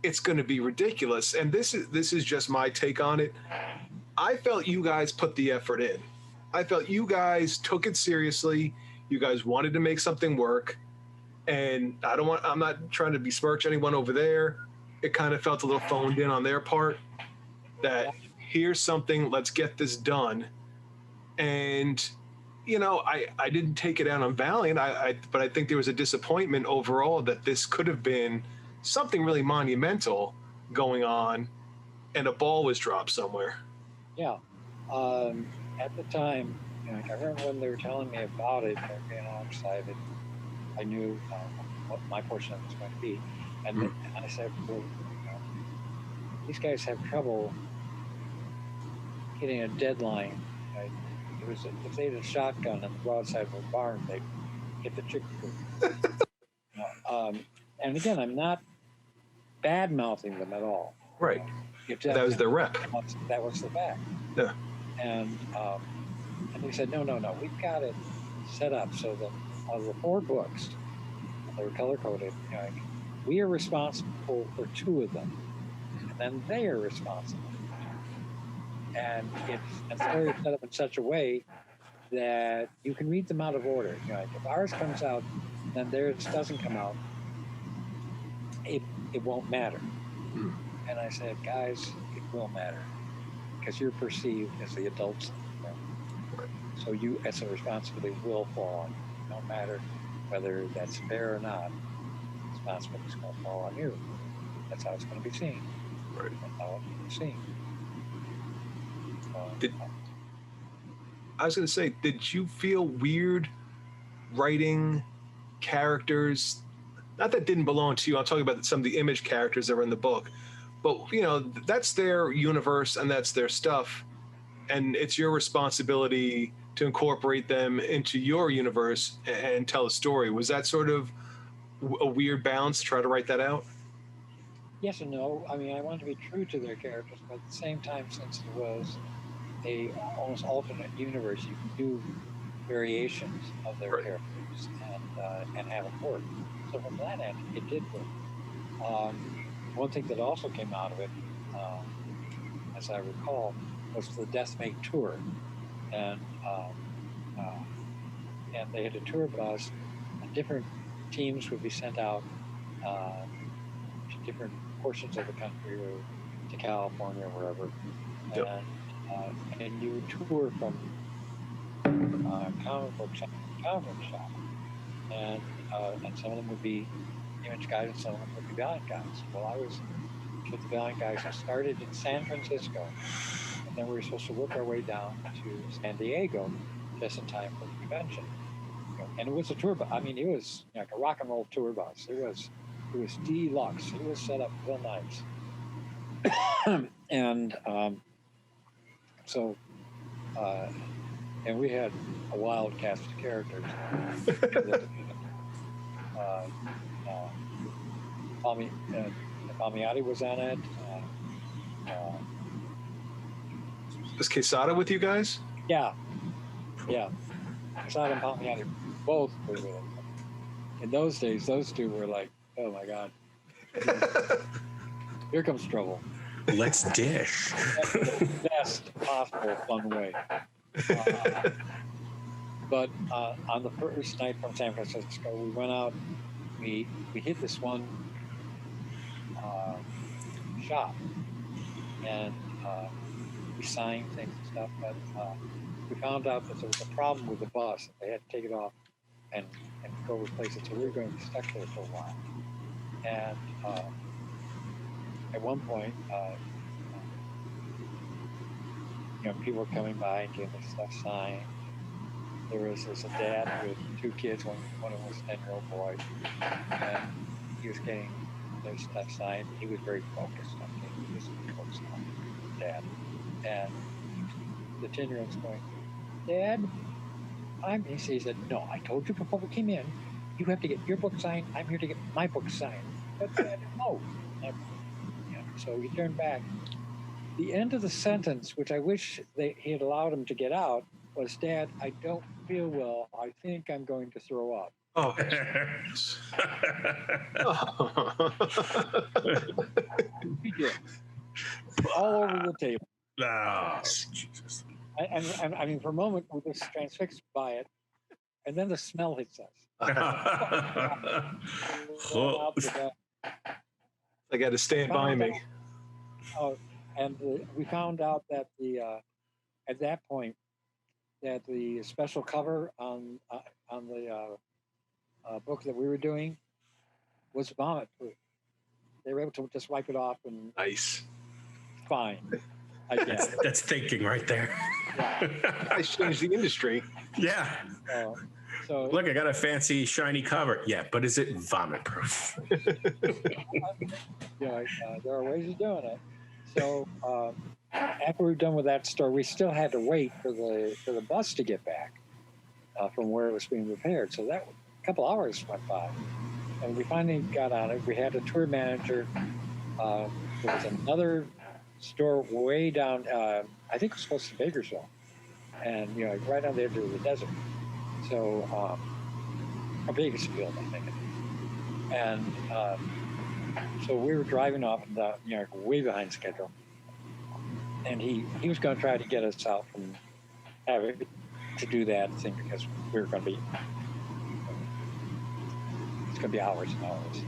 it's going to be ridiculous. And this is just my take on it. I felt you guys put the effort in. I felt you guys took it seriously. You guys wanted to make something work. And I'm not trying to besmirch anyone over there. It kind of felt a little phoned in on their part that here's something, let's get this done. And, you know, I didn't take it out on Valiant, but I think there was a disappointment overall that this could have been something really monumental going on and a ball was dropped somewhere. Yeah. At the time, you know, I remember when they were telling me about it, you know, I'm excited. I knew what my portion of it was going to be. And I said, well, you know, these guys have trouble hitting a deadline. Right? It was if they had a shotgun on the broadside of a barn, they'd hit the chick. You know, and again, I'm not bad-mouthing them at all. Right. That was their rep. That was the fact. Yeah. And they said, no, we've got it set up so that of the 4 books, they were color-coded, you know, we are responsible for 2 of them, and then they are responsible. And it's set up in such a way that you can read them out of order. You know, if ours comes out, then theirs doesn't come out, it won't matter. And I said, guys, it will matter, because you're perceived as the adults. You know? So you, as a responsibility, will fall on you. No matter whether that's fair or not, the responsibility is going to fall on you. That's how it's going to be seen. Right. That's how it's going to be seen. I was going to say, did you feel weird writing characters? Not that didn't belong to you. I'm talking about some of the Image characters that were in the book. But, you know, that's their universe and that's their stuff. And it's your responsibility to incorporate them into your universe and tell a story. Was that sort of a weird balance to try to write that out? Yes and no. I mean, I wanted to be true to their characters, but at the same time, since it was a almost alternate universe, you can do variations of their characters and have it work. So from that end, it did work. One thing that also came out of it, as I recall, was the Deathmate Tour. And they had a tour bus, and different teams would be sent out to different portions of the country or to California or wherever. Yep. And you would tour from comic book shop to comic book shop. And some of them would be Image guys and some of them would be Valiant guys. Well, I was with the Valiant guys. I started in San Francisco. Then we were supposed to work our way down to San Diego just in time for the convention. You know, and it was a tour bus. I mean, it was like a rock and roll tour bus. It was deluxe. It was set up real nice. And and we had a wild cast of characters. Palmiotti was on it. Was Quesada with you guys? Yeah. Quesada and Palmieri both were with us. In those days, those two were like, oh my God. Here comes trouble. Let's dish. That's the best possible fun way. But on the first night from San Francisco, we went out. We hit this one shop, and we signed things and stuff. But we found out that there was a problem with the bus. They had to take it off and go replace it. So we were going to be stuck there for a while. And at one point, people were coming by and getting their stuff signed. There was a dad with two kids. One of them was a 10-year-old boy, and he was getting their stuff signed. He was very focused on getting his books signed, Dad. And the 10-year-old's going, Dad, he said, no, I told you before we came in, you have to get your book signed. I'm here to get my book signed. But Dad, no. So he turned back. The end of the sentence, which I wish he had allowed him to get out, was, Dad, I don't feel well. I think I'm going to throw up. Oh. He did. All over the table. Oh, Jesus. And I mean, for a moment, we were just transfixed by it. And then the smell hits us. I got to stand by me. And we found out that at that point, that the special cover on the book that we were doing was vomit proof. They were able to just wipe it off and nice. Fine. I guess. That's thinking right there. Yeah. I changed the industry. Yeah. So look, I got a fancy shiny cover. Yeah, but is it vomit proof? there are ways of doing it. So after we were done with that store, we still had to wait for the bus to get back from where it was being repaired. So that a couple hours went by, and we finally got on it. We had a tour manager. There was another store way down. I think it was close to Bakersville, and right on the edge of the desert. So Bakersfield, I think. And so we were driving off, way behind schedule. And he was going to try to get us out from having to do that thing because we were going to be, it's going to be hours and hours.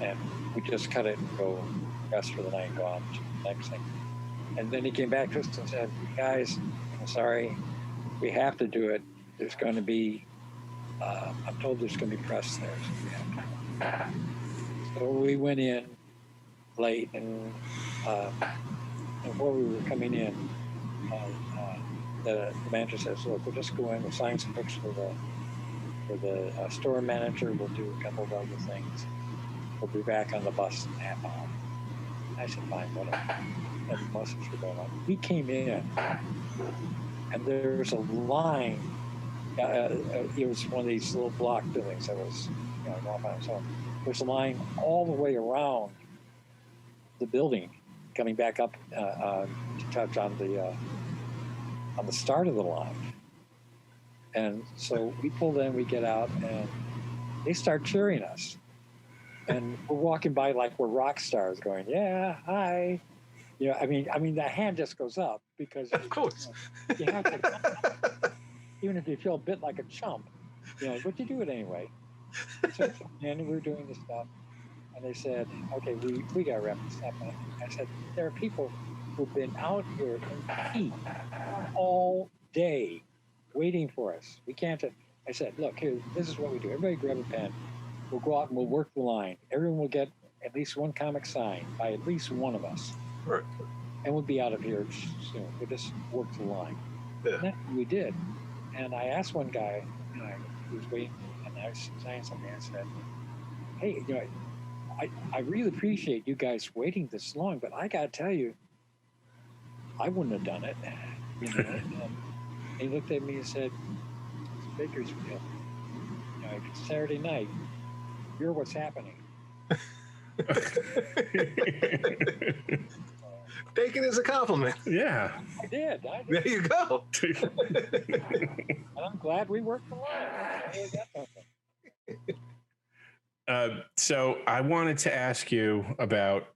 And we just cut it and go rest for the night and go on to the next thing. And then he came back to us and said, guys, I'm sorry, we have to do it. There's going to be, I'm told there's going to be press there. So we have to. So we went in late, and before we were coming in, the manager says, look, we'll just go in, we'll sign some books for the store manager, we'll do a couple of other things. We'll be back on the bus in a half hour. I said, fine, whatever. And the buses were going on. We came in, and there's a line. It was one of these little block buildings that was, off on its own. There's a line all the way around the building, coming back up to touch on the start of the line. And so we pulled in, we get out, and they start cheering us. And we're walking by like we're rock stars, going, "Yeah, hi." I mean, the hand just goes up because of course you have to, even if you feel a bit like a chump, but you do it anyway. So, and we were doing this stuff, and they said, "Okay, we got to wrap this up." And I said, "There are people who've been out here in heat all day, waiting for us. We can't." I said, "Look, here, this is what we do. Everybody grab a pen. We'll go out and we'll work the line. Everyone will get at least one comic signed by at least one of us, right. And we'll be out of here soon. We'll just work the line." Yeah. And we did. And I asked one guy, who was waiting, and I was saying something. I said, "Hey, I really appreciate you guys waiting this long, but I got to tell you, I wouldn't have done it." And he looked at me and said, "It's Bakersfield. It's Saturday night. You're what's happening." Take it as a compliment. Yeah. I did. There you go. And I'm glad we worked along. So I wanted to ask you about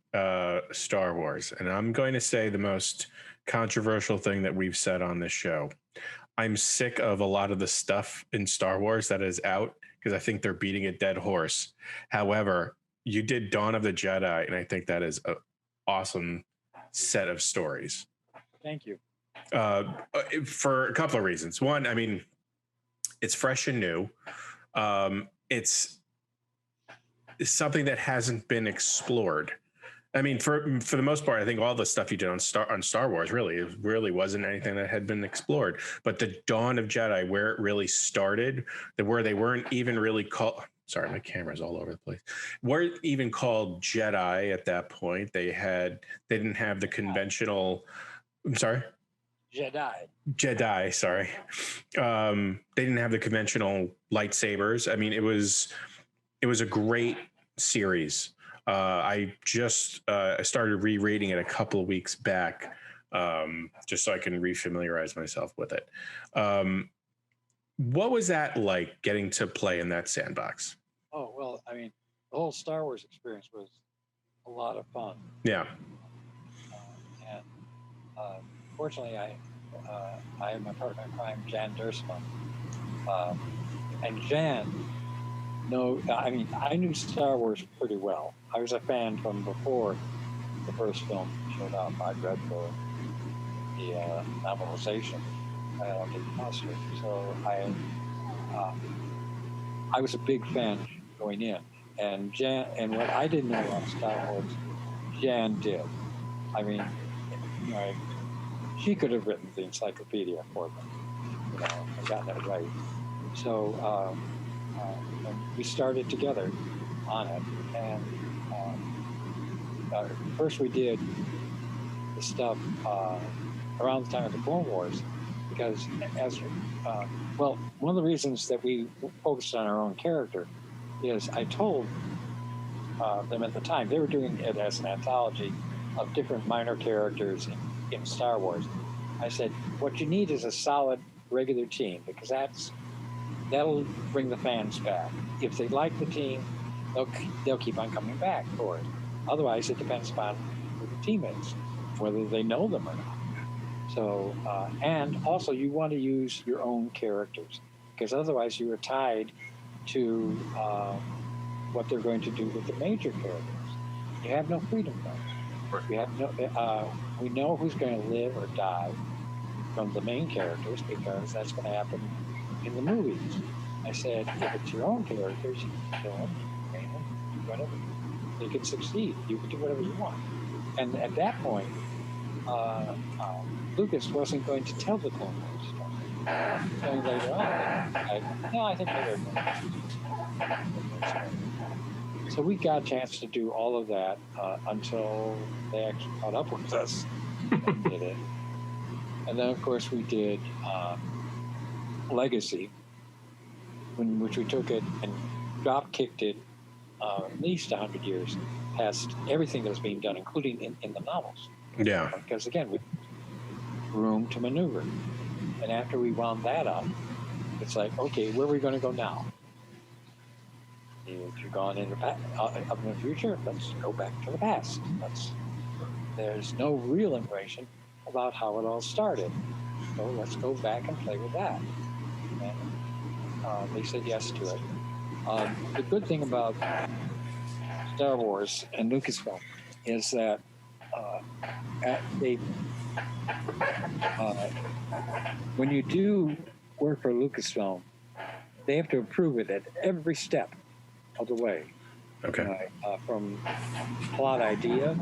Star Wars, and I'm going to say the most controversial thing that we've said on this show. I'm sick of a lot of the stuff in Star Wars that is out because I think they're beating a dead horse. However, you did Dawn of the Jedi, and I think that is an awesome set of stories. Thank you. For a couple of reasons. One, I mean, it's fresh and new. It's something that hasn't been explored. I mean, for the most part, I think all the stuff you did on Star Wars really wasn't anything that had been explored. But the Dawn of Jedi, where it really started, where they weren't even really called. Sorry, my camera's all over the place. Weren't even called Jedi at that point. They didn't have the conventional. I'm sorry. Jedi. Sorry. They didn't have the conventional lightsabers. I mean, it was a great series. I just started rereading it a couple of weeks back, just so I can refamiliarize myself with it. What was that like, getting to play in that sandbox? Oh, well, I mean, the whole Star Wars experience was a lot of fun. Yeah. And fortunately, I have my partner in crime, Jan Dursman. And Jan, I mean, I knew Star Wars pretty well. I was a fan from before the first film showed up. I'd read the novelization of the Foster. So I was a big fan going in. And Jan, and what I didn't know about Star Wars, Jan did. I mean, she could have written the encyclopedia for me, and gotten it right. So and we started together on it, and first we did the stuff around the time of the Clone Wars, because one of the reasons that we focused on our own character is I told them at the time, they were doing it as an anthology of different minor characters in Star Wars. I said, what you need is a solid regular team, because that'll bring the fans back. If they like the team, they'll keep on coming back for it. Otherwise, it depends upon who the team is, whether they know them or not. So, and also you want to use your own characters, because otherwise you are tied to what they're going to do with the major characters. You have no freedom then. We have we know who's going to live or die from the main characters, because that's going to happen in the movies. I said, if it's your own characters, you can kill them, train them, do whatever. They can succeed. You can do whatever you want. And at that point, Lucas wasn't going to tell the Clone Wars story. So later on, I think they're going to. So we got a chance to do all of that until they actually caught up with us and did it. And then, of course, we did Legacy, which we took it and drop-kicked it at least 100 years past everything that was being done, including in the novels. Yeah. Because, again, we room to maneuver. And after we wound that up, it's like, okay, where are we going to go now? If you're gone in the future, let's go back to the past. There's no real information about how it all started. So let's go back and play with that. And they said yes to it. The good thing about Star Wars and Lucasfilm is that when you do work for Lucasfilm, they have to approve it at every step of the way. Okay. From plot idea,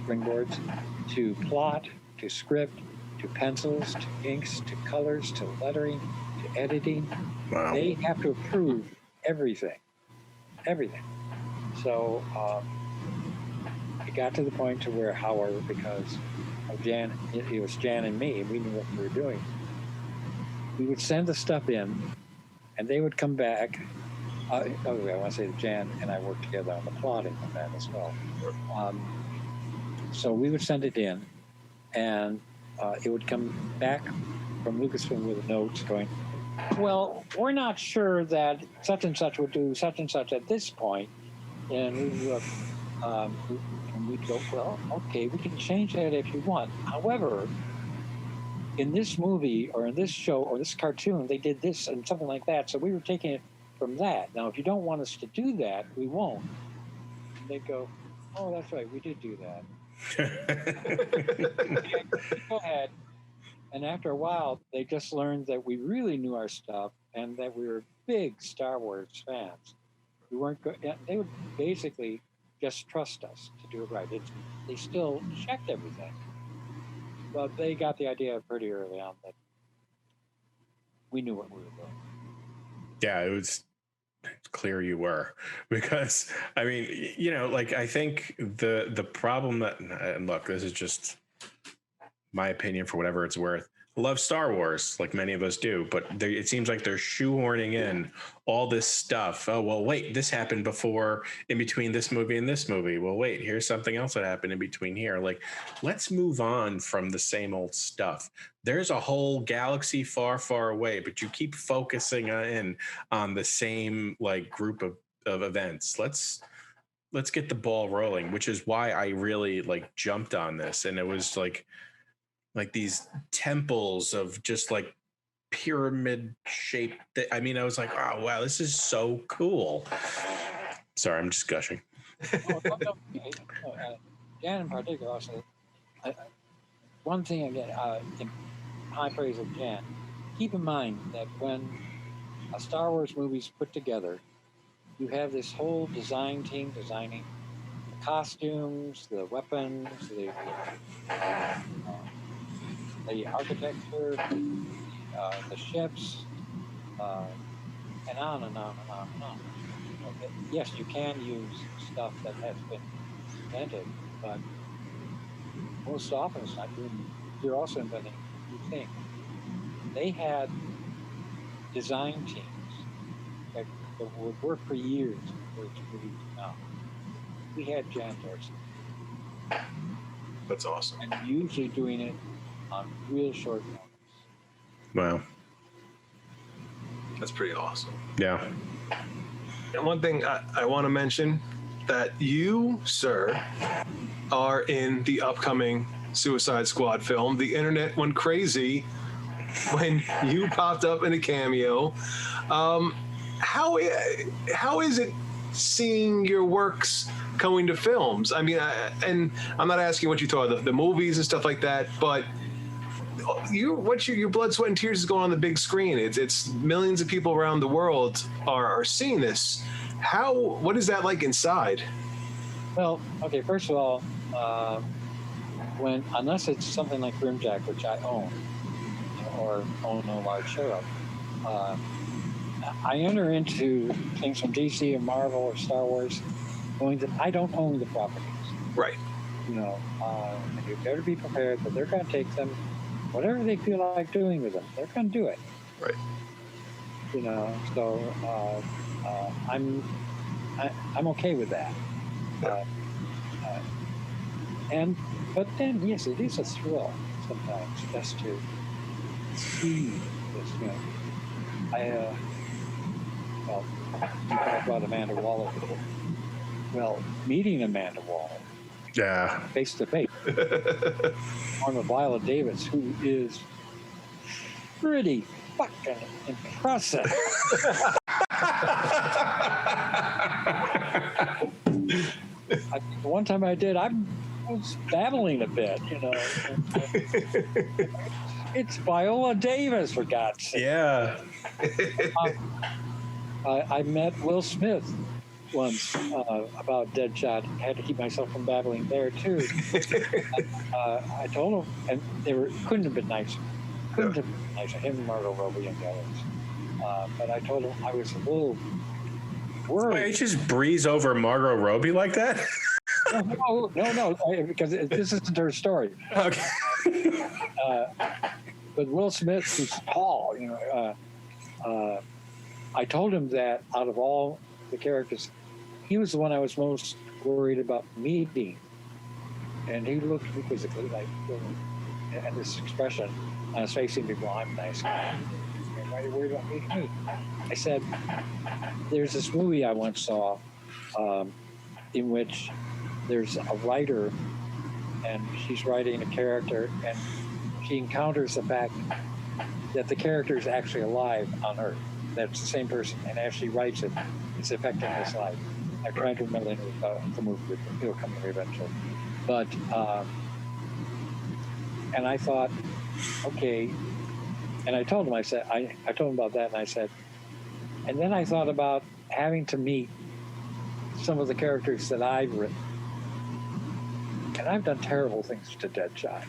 springboards, to plot, to script, to pencils, to inks, to colors, to lettering, to editing. Wow. They have to approve everything. So it got to the point to where, however, because of Jan, it was Jan and me, and we knew what we were doing, we would send the stuff in, and they would come back. I want to say that Jan and I worked together on the plotting of that as well. So we would send it in, and it would come back from Lucasfilm with notes going, well, we're not sure that such and such would do such and such at this point. And we'd go, well, okay, we can change that if you want. However, in this movie or in this show or this cartoon, they did this and something like that. So we were taking it from that. Now, if you don't want us to do that, we won't. And they go, oh, that's right, we did do that. Go ahead. And after a while, they just learned that we really knew our stuff and that we were big Star Wars fans. We weren't they would basically just trust us to do it right. They still checked everything. But they got the idea pretty early on that we knew what we were doing. Yeah, it was clear you were, because I mean, you know, like I think the problem that, and look, this is just my opinion for whatever it's worth. I love Star Wars, like many of us do, but it seems like they're shoehorning in all this stuff. Oh, well, wait, this happened before, in between this movie and this movie. Well, wait, here's something else that happened in between here. Like, let's move on from the same old stuff. There's a whole galaxy far, far away, but you keep focusing in on the same like group of events. Let's get the ball rolling, which is why I really like jumped on this. And it was like these temples of just like pyramid shaped. I mean, I was like, oh, wow, this is so cool. Sorry, I'm just gushing. Jan in particular also, one thing again, in high praise of Jan, keep in mind that when a Star Wars movie's put together, you have this whole design team designing the costumes, the weapons, the architecture, the ships, and on and on and on and on. Okay. Yes, you can use stuff that has been invented, but most often it's not. You're also inventing new things. They had design teams that would work for years before it's moved out. We had Jan Dorsey. That's awesome. And usually doing it on real short notice. Wow. That's pretty awesome. Yeah. And one thing I want to mention, that you, sir, are in the upcoming Suicide Squad film. The internet went crazy when you popped up in a cameo. How is it seeing your works going to films? I mean, and I'm not asking what you thought of the movies and stuff like that, but your blood, sweat, and tears is going on the big screen. It's millions of people around the world are seeing this. What is that like inside? Well, okay, first of all, unless it's something like Grimjack, which I own, or own a large share of, I enter into things from DC or Marvel or Star Wars, knowing that I don't own the properties. Right. You know, you better be prepared that they're going to take them, whatever they feel like doing with them, they're going to do it. Right. You know, so I'm okay with that. But then, yes, it is a thrill sometimes just to see this. You know, well, you talk about Amanda Waller. Well, meeting Amanda Waller, Yeah. face to face, on Viola Davis, who is pretty fucking impressive. The one time I did, I was babbling a bit, you know. It's Viola Davis, for God's sake. Yeah. I met Will Smith once about Deadshot. I had to keep myself from babbling there too. I told him, and couldn't have been nicer. Couldn't have been nicer. Him, Margot Robbie, and the others. But I told him I was a little worried. Wait, you just breeze over Margot Robbie like that? No, because this isn't her story. Okay. But Will Smith, who's tall, you know, I told him that out of all the characters, he was the one I was most worried about meeting. And he looked at me quizzically, like, and this expression on his face seemed to be, well, I'm a nice guy. Why are you worried about meeting me? I said, there's this movie I once saw in which there's a writer and she's writing a character and she encounters the fact that the character is actually alive on Earth. That's the same person. And as she writes it, it's affecting his life. I'm trying to remember the movie, but it'll come to me eventually. But, and I thought, okay. And I told him, I said, I told him about that, and I said, and then I thought about having to meet some of the characters that I've written. And I've done terrible things to Deadshot.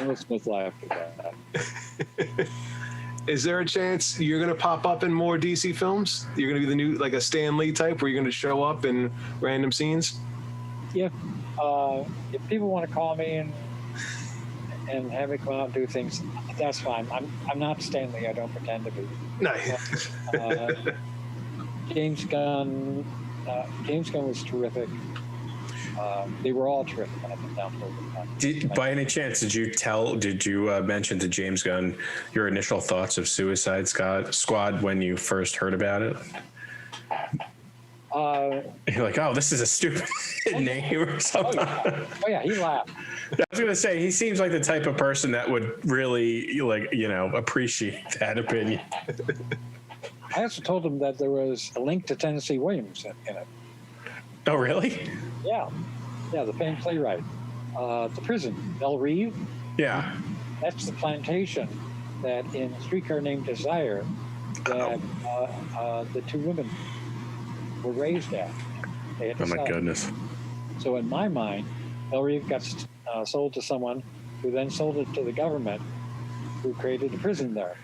Will Smith laughed at that. Is there a chance you're going to pop up in more DC films? You're going to be the new, like a Stan Lee type, where you're going to show up in random scenes? Yeah. If people want to call me and have me come out and do things, that's fine. I'm not Stanley. I don't pretend to be. Nice. James Gunn was terrific. They were all terrific. By any chance, did you mention to James Gunn your initial thoughts of Suicide Squad when you first heard about it? You're like, oh, this is a stupid name or something. Oh yeah, he laughed. I was going to say, he seems like the type of person that would really, appreciate that opinion. I also told him that there was a link to Tennessee Williams in it. Oh, really? Yeah, the famed playwright. The prison, Belle Reve. Yeah. That's the plantation that in Streetcar Named Desire that the two women were raised at. Oh my goodness. So in my mind, Belle Reve got sold to someone who then sold it to the government, who created a prison there.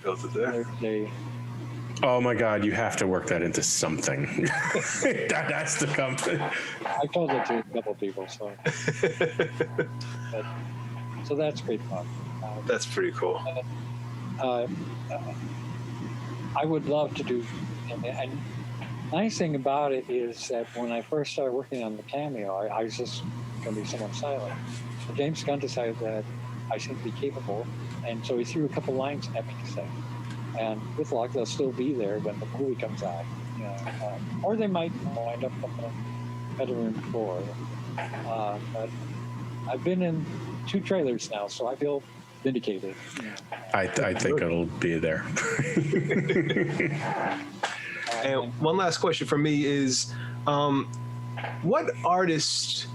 Built it there. Oh my God, you have to work that into something. That has to come. I told it to a couple of people, so. So that's great fun. That's pretty cool. I would love to do, and nice thing about it is that when I first started working on the cameo, I was just going to be someone silent. But James Gunn decided that I seemed to be capable, and so he threw a couple lines at me to say. And with luck, they'll still be there when the movie comes out. Or they might wind up on the bedroom floor. But I've been in 2 trailers now, so I feel vindicated. I think it'll be there. And one last question for me is, what artist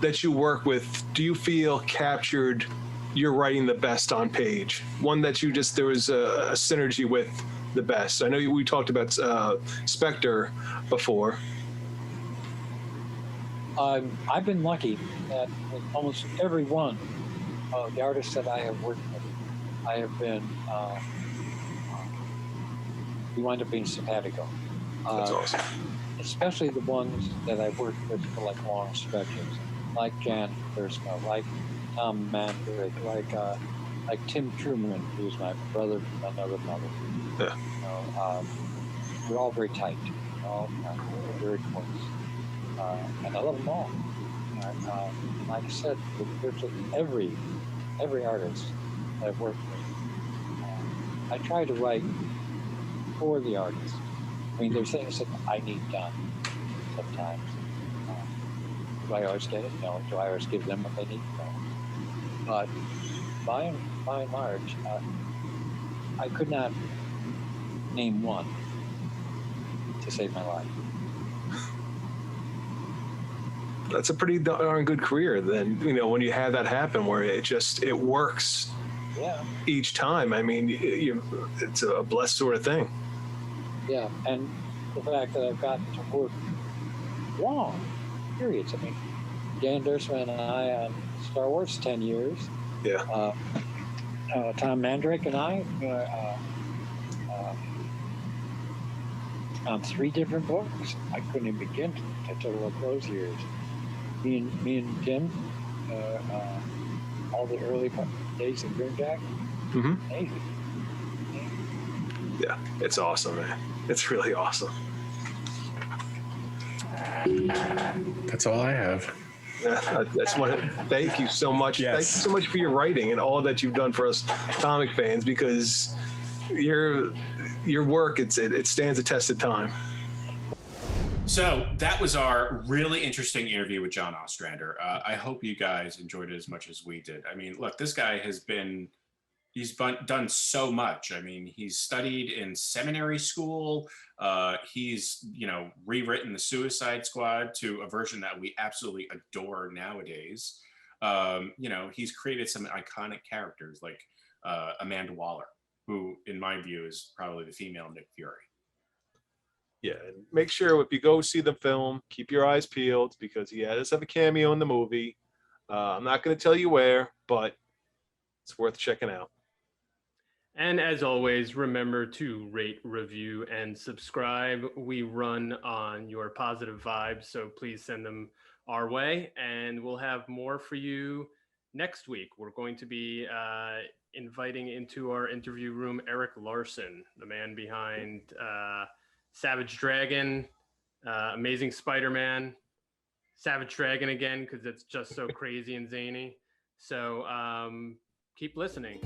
that you work with do you feel captured your writing the best on page? One that there was a synergy with the best. I know we talked about Spectre before. I've been lucky that with almost every one of the artists that I have worked with, I have been, we wind up being simpatico. That's awesome. Especially the ones that I've worked with for like long stretches, like Jan Thursmo, like Tom Mandrake, like Tim Truman, who's my brother from another mother. Yeah. We're all very tight, very close, and I love them all. Like I said, with virtually every artist that I've worked with, I try to write for the artist. I mean, there's things that I need done sometimes. Do I always get it? No. Do I always give them what they need? No. But by and large, I could not name one to save my life. That's a pretty darn good career then, when you have that happen where it works each time. I mean, it's a blessed sort of thing. Yeah, and the fact that I've gotten to work long periods. I mean, Dan Dursman and I on Star Wars 10 years. Yeah. Tom Mandrake and I on 3 different books. I couldn't even begin to total up those years. Me and Tim, all the early days of Grimjack. Mm-hmm. Amazing. Yeah, it's awesome, man. It's really awesome. That's all I have. That's what. Thank you so much. Yes. Thank you so much for your writing and all that you've done for us comic fans, because your work it stands the test of time. So that was our really interesting interview with John Ostrander. I hope you guys enjoyed it as much as we did. I mean, look, this guy he's done so much. I mean, he's studied in seminary school. He's, rewritten the Suicide Squad to a version that we absolutely adore nowadays. He's created some iconic characters like Amanda Waller, who in my view is probably the female Nick Fury. Yeah, and make sure if you go see the film, keep your eyes peeled, because he does have a cameo in the movie. I'm not going to tell you where, but it's worth checking out. And as always, remember to rate, review, and subscribe. We run on your positive vibes, so please send them our way, and we'll have more for you next week. We're going to be inviting into our interview room Eric Larson, the man behind Savage Dragon, Amazing Spider-Man, Savage Dragon again, because it's just so crazy and zany. So keep listening.